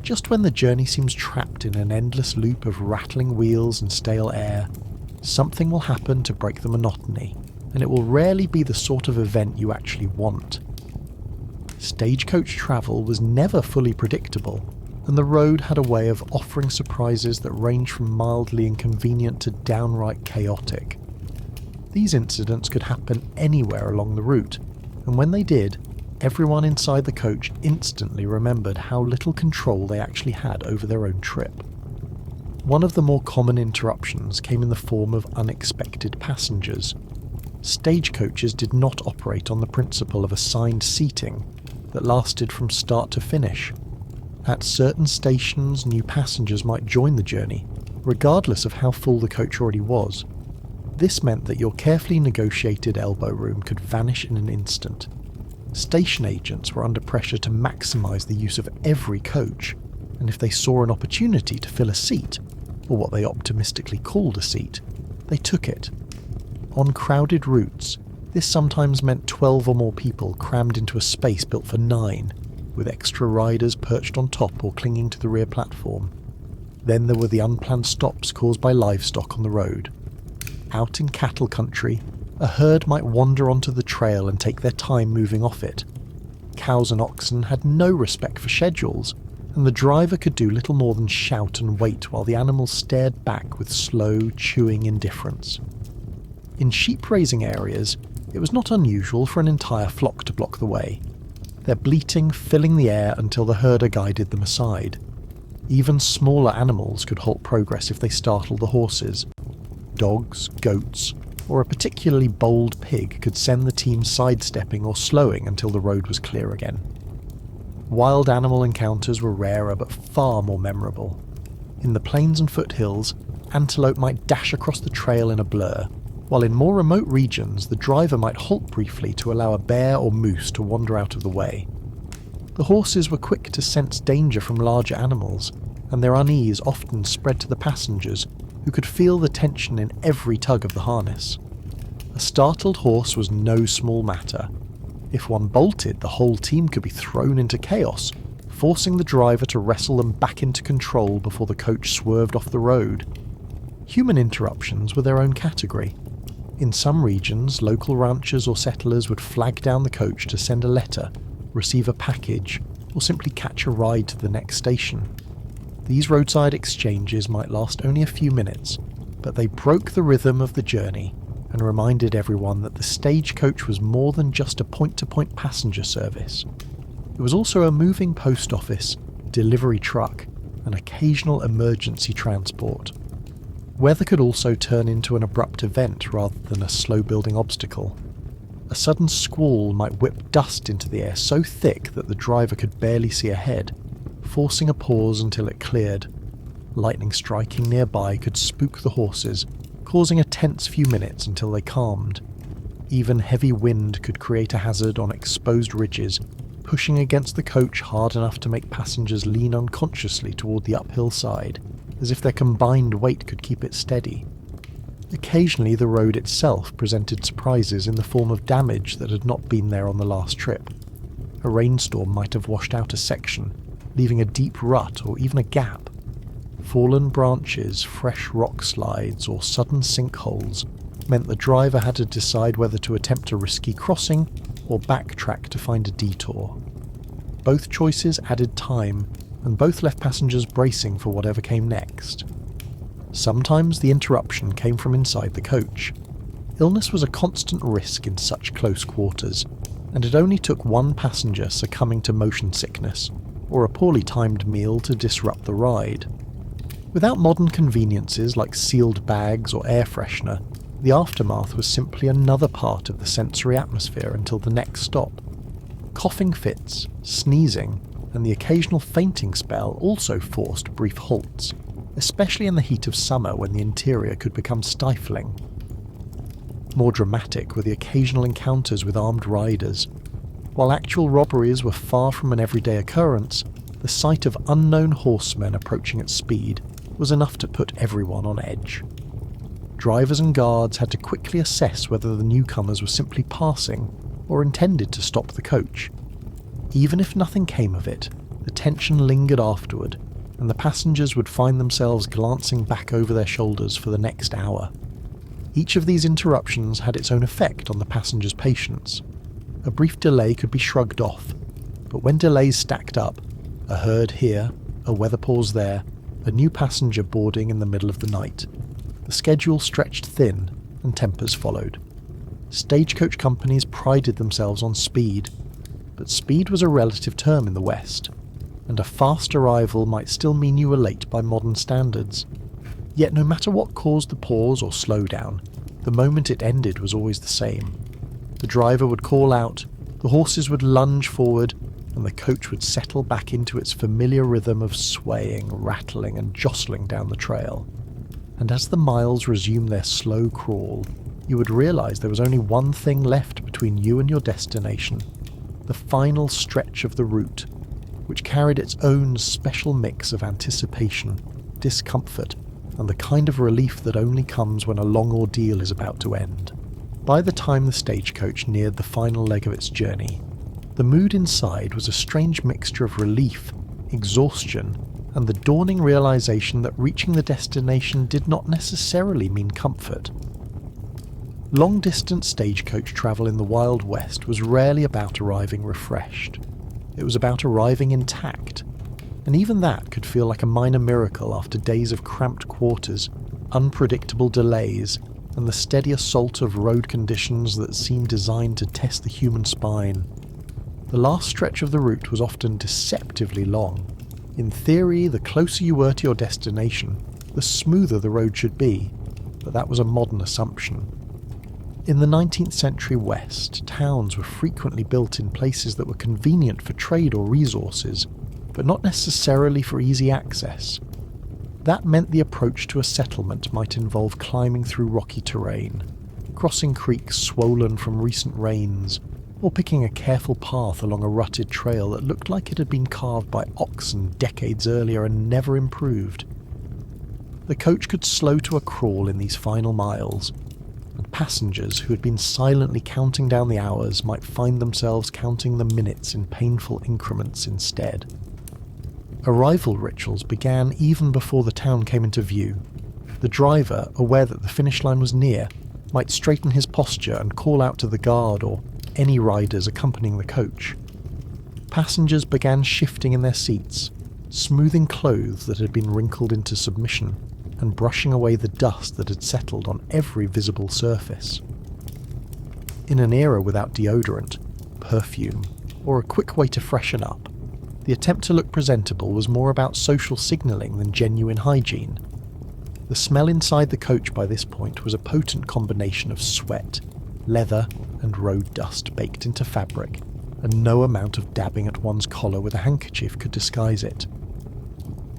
Just when the journey seems trapped in an endless loop of rattling wheels and stale air, something will happen to break the monotony, and it will rarely be the sort of event you actually want. Stagecoach travel was never fully predictable, and the road had a way of offering surprises that range from mildly inconvenient to downright chaotic. These incidents could happen anywhere along the route, and when they did, everyone inside the coach instantly remembered how little control they actually had over their own trip. One of the more common interruptions came in the form of unexpected passengers. Stagecoaches did not operate on the principle of assigned seating that lasted from start to finish. At certain stations, new passengers might join the journey, regardless of how full the coach already was. This meant that your carefully negotiated elbow room could vanish in an instant. Station agents were under pressure to maximise the use of every coach, and if they saw an opportunity to fill a seat, or what they optimistically called a seat, they took it. On crowded routes, this sometimes meant 12 or more people crammed into a space built for 9, with extra riders perched on top or clinging to the rear platform. Then there were the unplanned stops caused by livestock on the road. Out in cattle country, a herd might wander onto the trail and take their time moving off it. Cows and oxen had no respect for schedules, and the driver could do little more than shout and wait while the animals stared back with slow, chewing indifference. In sheep-raising areas, it was not unusual for an entire flock to block the way, their bleating filling the air until the herder guided them aside. Even smaller animals could halt progress if they startled the horses. Dogs, goats, or a particularly bold pig could send the team sidestepping or slowing until the road was clear again. Wild animal encounters were rarer but far more memorable. In the plains and foothills, antelope might dash across the trail in a blur, while in more remote regions the driver might halt briefly to allow a bear or moose to wander out of the way. The horses were quick to sense danger from larger animals, and their unease often spread to the passengers, who could feel the tension in every tug of the harness. A startled horse was no small matter. If one bolted, the whole team could be thrown into chaos, forcing the driver to wrestle them back into control before the coach swerved off the road. Human interruptions were their own category. In some regions, local ranchers or settlers would flag down the coach to send a letter, receive a package, or simply catch a ride to the next station. These roadside exchanges might last only a few minutes, but they broke the rhythm of the journey and reminded everyone that the stagecoach was more than just a point-to-point passenger service. It was also a moving post office, delivery truck, and occasional emergency transport. Weather could also turn into an abrupt event rather than a slow-building obstacle. A sudden squall might whip dust into the air so thick that the driver could barely see ahead, forcing a pause until it cleared. Lightning striking nearby could spook the horses, causing a tense few minutes until they calmed. Even heavy wind could create a hazard on exposed ridges, pushing against the coach hard enough to make passengers lean unconsciously toward the uphill side, as if their combined weight could keep it steady. Occasionally the road itself presented surprises in the form of damage that had not been there on the last trip. A rainstorm might have washed out a section, leaving a deep rut or even a gap. Fallen branches, fresh rock slides, or sudden sinkholes meant the driver had to decide whether to attempt a risky crossing or backtrack to find a detour. Both choices added time, and both left passengers bracing for whatever came next. Sometimes the interruption came from inside the coach. Illness was a constant risk in such close quarters, and it only took one passenger succumbing to motion sickness or a poorly timed meal to disrupt the ride. Without modern conveniences like sealed bags or air freshener, the aftermath was simply another part of the sensory atmosphere until the next stop. Coughing fits, sneezing, and the occasional fainting spell also forced brief halts, especially in the heat of summer when the interior could become stifling. More dramatic were the occasional encounters with armed riders. While actual robberies were far from an everyday occurrence, the sight of unknown horsemen approaching at speed was enough to put everyone on edge. Drivers and guards had to quickly assess whether the newcomers were simply passing, or intended to stop the coach. Even if nothing came of it, the tension lingered afterward, and the passengers would find themselves glancing back over their shoulders for the next hour. Each of these interruptions had its own effect on the passengers' patience. A brief delay could be shrugged off, but when delays stacked up, a herd here, a weather pause there, a new passenger boarding in the middle of the night, the schedule stretched thin and tempers followed. Stagecoach companies prided themselves on speed, but speed was a relative term in the West, and a fast arrival might still mean you were late by modern standards. Yet no matter what caused the pause or slowdown, the moment it ended was always the same. The driver would call out, the horses would lunge forward, and the coach would settle back into its familiar rhythm of swaying, rattling, and jostling down the trail. And as the miles resumed their slow crawl, you would realise there was only one thing left between you and your destination, the final stretch of the route, which carried its own special mix of anticipation, discomfort, and the kind of relief that only comes when a long ordeal is about to end. By the time the stagecoach neared the final leg of its journey, the mood inside was a strange mixture of relief, exhaustion, and the dawning realization that reaching the destination did not necessarily mean comfort. Long-distance stagecoach travel in the Wild West was rarely about arriving refreshed. It was about arriving intact, and even that could feel like a minor miracle after days of cramped quarters, unpredictable delays, and the steady assault of road conditions that seemed designed to test the human spine. The last stretch of the route was often deceptively long. In theory, the closer you were to your destination, the smoother the road should be, but that was a modern assumption. In the 19th century West, towns were frequently built in places that were convenient for trade or resources, but not necessarily for easy access. That meant the approach to a settlement might involve climbing through rocky terrain, crossing creeks swollen from recent rains, or picking a careful path along a rutted trail that looked like it had been carved by oxen decades earlier and never improved. The coach could slow to a crawl in these final miles, and passengers who had been silently counting down the hours might find themselves counting the minutes in painful increments instead. Arrival rituals began even before the town came into view. The driver, aware that the finish line was near, might straighten his posture and call out to the guard or any riders accompanying the coach. Passengers began shifting in their seats, smoothing clothes that had been wrinkled into submission, and brushing away the dust that had settled on every visible surface. In an era without deodorant, perfume, or a quick way to freshen up, the attempt to look presentable was more about social signalling than genuine hygiene. The smell inside the coach by this point was a potent combination of sweat, leather, and road dust baked into fabric, and no amount of dabbing at one's collar with a handkerchief could disguise it.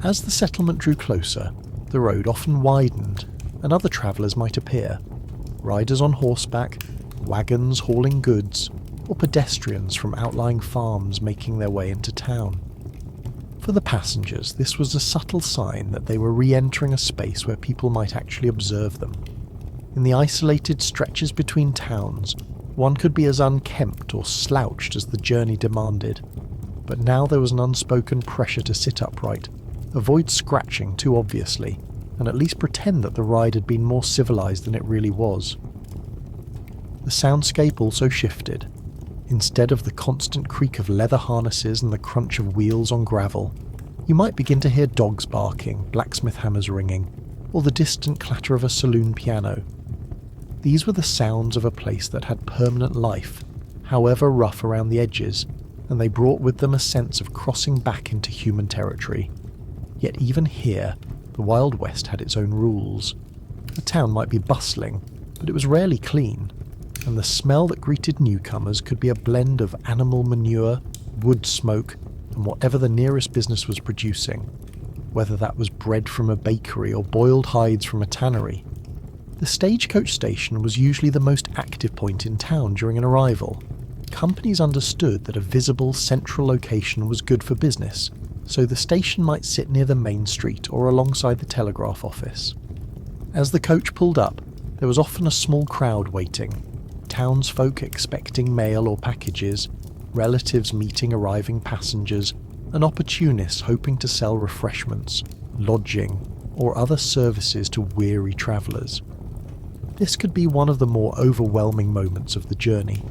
As the settlement drew closer, the road often widened, and other travellers might appear. Riders on horseback, wagons hauling goods, or pedestrians from outlying farms making their way into town. For the passengers, this was a subtle sign that they were re-entering a space where people might actually observe them. In the isolated stretches between towns, one could be as unkempt or slouched as the journey demanded, but now there was an unspoken pressure to sit upright, avoid scratching too obviously, and at least pretend that the ride had been more civilized than it really was. The soundscape also shifted. Instead of the constant creak of leather harnesses and the crunch of wheels on gravel, you might begin to hear dogs barking, blacksmith hammers ringing, or the distant clatter of a saloon piano. These were the sounds of a place that had permanent life, however rough around the edges, and they brought with them a sense of crossing back into human territory. Yet even here, the Wild West had its own rules. The town might be bustling, but it was rarely clean, and the smell that greeted newcomers could be a blend of animal manure, wood smoke, and whatever the nearest business was producing, whether that was bread from a bakery or boiled hides from a tannery. The stagecoach station was usually the most active point in town during an arrival. Companies understood that a visible central location was good for business, so the station might sit near the main street or alongside the telegraph office. As the coach pulled up, there was often a small crowd waiting. townsfolk expecting mail or packages, relatives meeting arriving passengers, and opportunists hoping to sell refreshments, lodging, or other services to weary travellers. This could be one of the more overwhelming moments of the journey.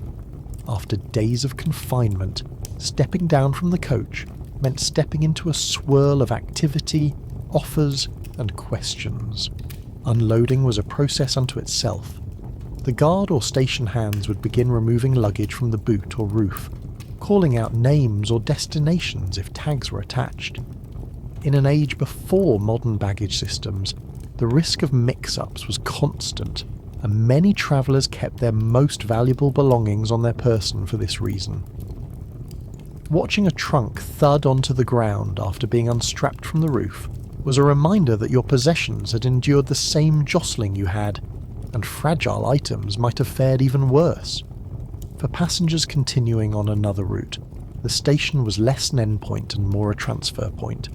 After days of confinement, stepping down from the coach meant stepping into a swirl of activity, offers, and questions. Unloading was a process unto itself. The guard or station hands would begin removing luggage from the boot or roof, calling out names or destinations if tags were attached. In an age before modern baggage systems, the risk of mix-ups was constant, and many travellers kept their most valuable belongings on their person for this reason. Watching a trunk thud onto the ground after being unstrapped from the roof was a reminder that your possessions had endured the same jostling you had, and fragile items might have fared even worse. For passengers continuing on another route, the station was less an endpoint and more a transfer point.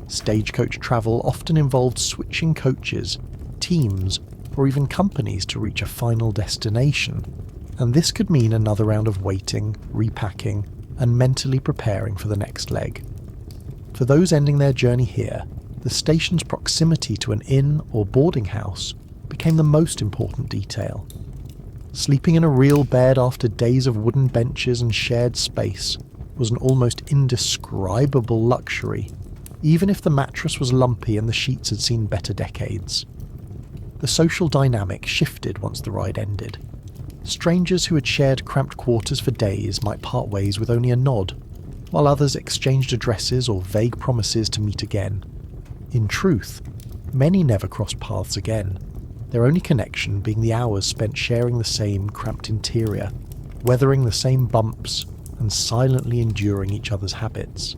Stagecoach travel often involved switching coaches, teams, or even companies to reach a final destination, and this could mean another round of waiting, repacking, and mentally preparing for the next leg. For those ending their journey here, the station's proximity to an inn or boarding house became the most important detail. Sleeping in a real bed after days of wooden benches and shared space was an almost indescribable luxury, even if the mattress was lumpy and the sheets had seen better decades. The social dynamic shifted once the ride ended. Strangers who had shared cramped quarters for days might part ways with only a nod, while others exchanged addresses or vague promises to meet again. In truth, many never crossed paths again, their only connection being the hours spent sharing the same cramped interior, weathering the same bumps, and silently enduring each other's habits.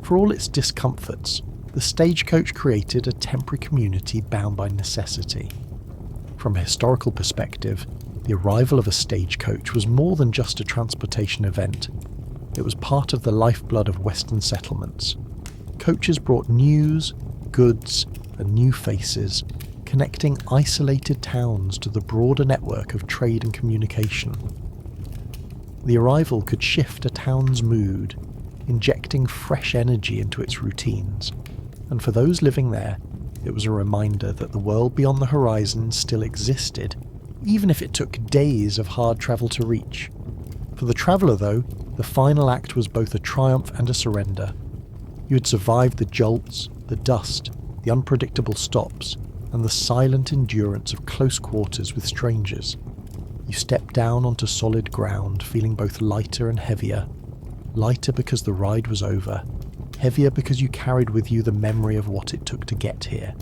For all its discomforts, the Stagecoach created a temporary community bound by necessity. From a historical perspective, the arrival of a stagecoach was more than just a transportation event. It was part of the lifeblood of Western settlements. Coaches brought news, goods, and new faces, connecting isolated towns to the broader network of trade and communication. The arrival could shift a town's mood, injecting fresh energy into its routines, and for those living there, it was a reminder that the world beyond the horizon still existed, even if it took days of hard travel to reach. For the traveller, though, the final act was both a triumph and a surrender. You had survived the jolts, the dust, the unpredictable stops, and the silent endurance of close quarters with strangers. You stepped down onto solid ground, feeling both lighter and heavier. Lighter because the ride was over, heavier because you carried with you the memory of what it took to get here.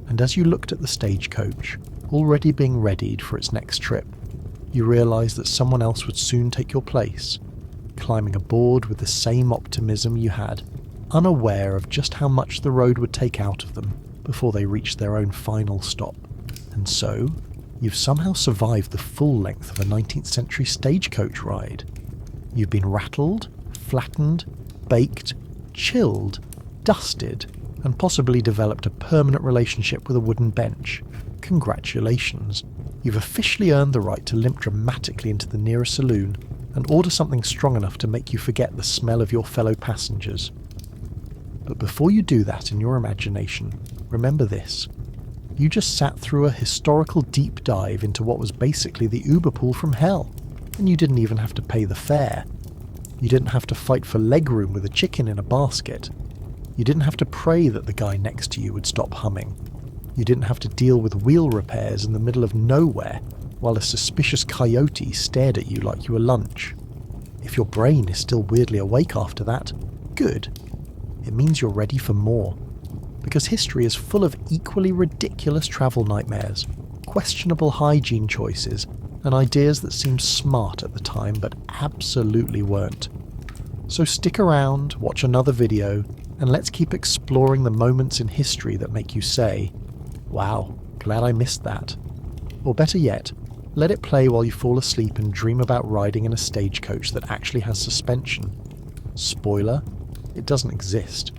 And as you looked at the stagecoach, already being readied for its next trip, you realised that someone else would soon take your place, climbing aboard with the same optimism you had, unaware of just how much the road would take out of them before they reached their own final stop. And so, you've somehow survived the full length of a 19th century stagecoach ride. You've been rattled, flattened, baked, chilled, dusted, and possibly developed a permanent relationship with a wooden bench. Congratulations. You've officially earned the right to limp dramatically into the nearest saloon and order something strong enough to make you forget the smell of your fellow passengers. But before you do that in your imagination, remember this. You just sat through a historical deep dive into what was basically the Uber pool from hell, and you didn't even have to pay the fare. You didn't have to fight for legroom with a chicken in a basket. You didn't have to pray that the guy next to you would stop humming. You didn't have to deal with wheel repairs in the middle of nowhere while a suspicious coyote stared at you like you were lunch. If your brain is still weirdly awake after that, good. It means you're ready for more. Because history is full of equally ridiculous travel nightmares, questionable hygiene choices, and ideas that seemed smart at the time but absolutely weren't. So stick around, watch another video, and let's keep exploring the moments in history that make you say, "Wow, glad I missed that." Or better yet, let it play while you fall asleep and dream about riding in a stagecoach that actually has suspension. Spoiler, it doesn't exist.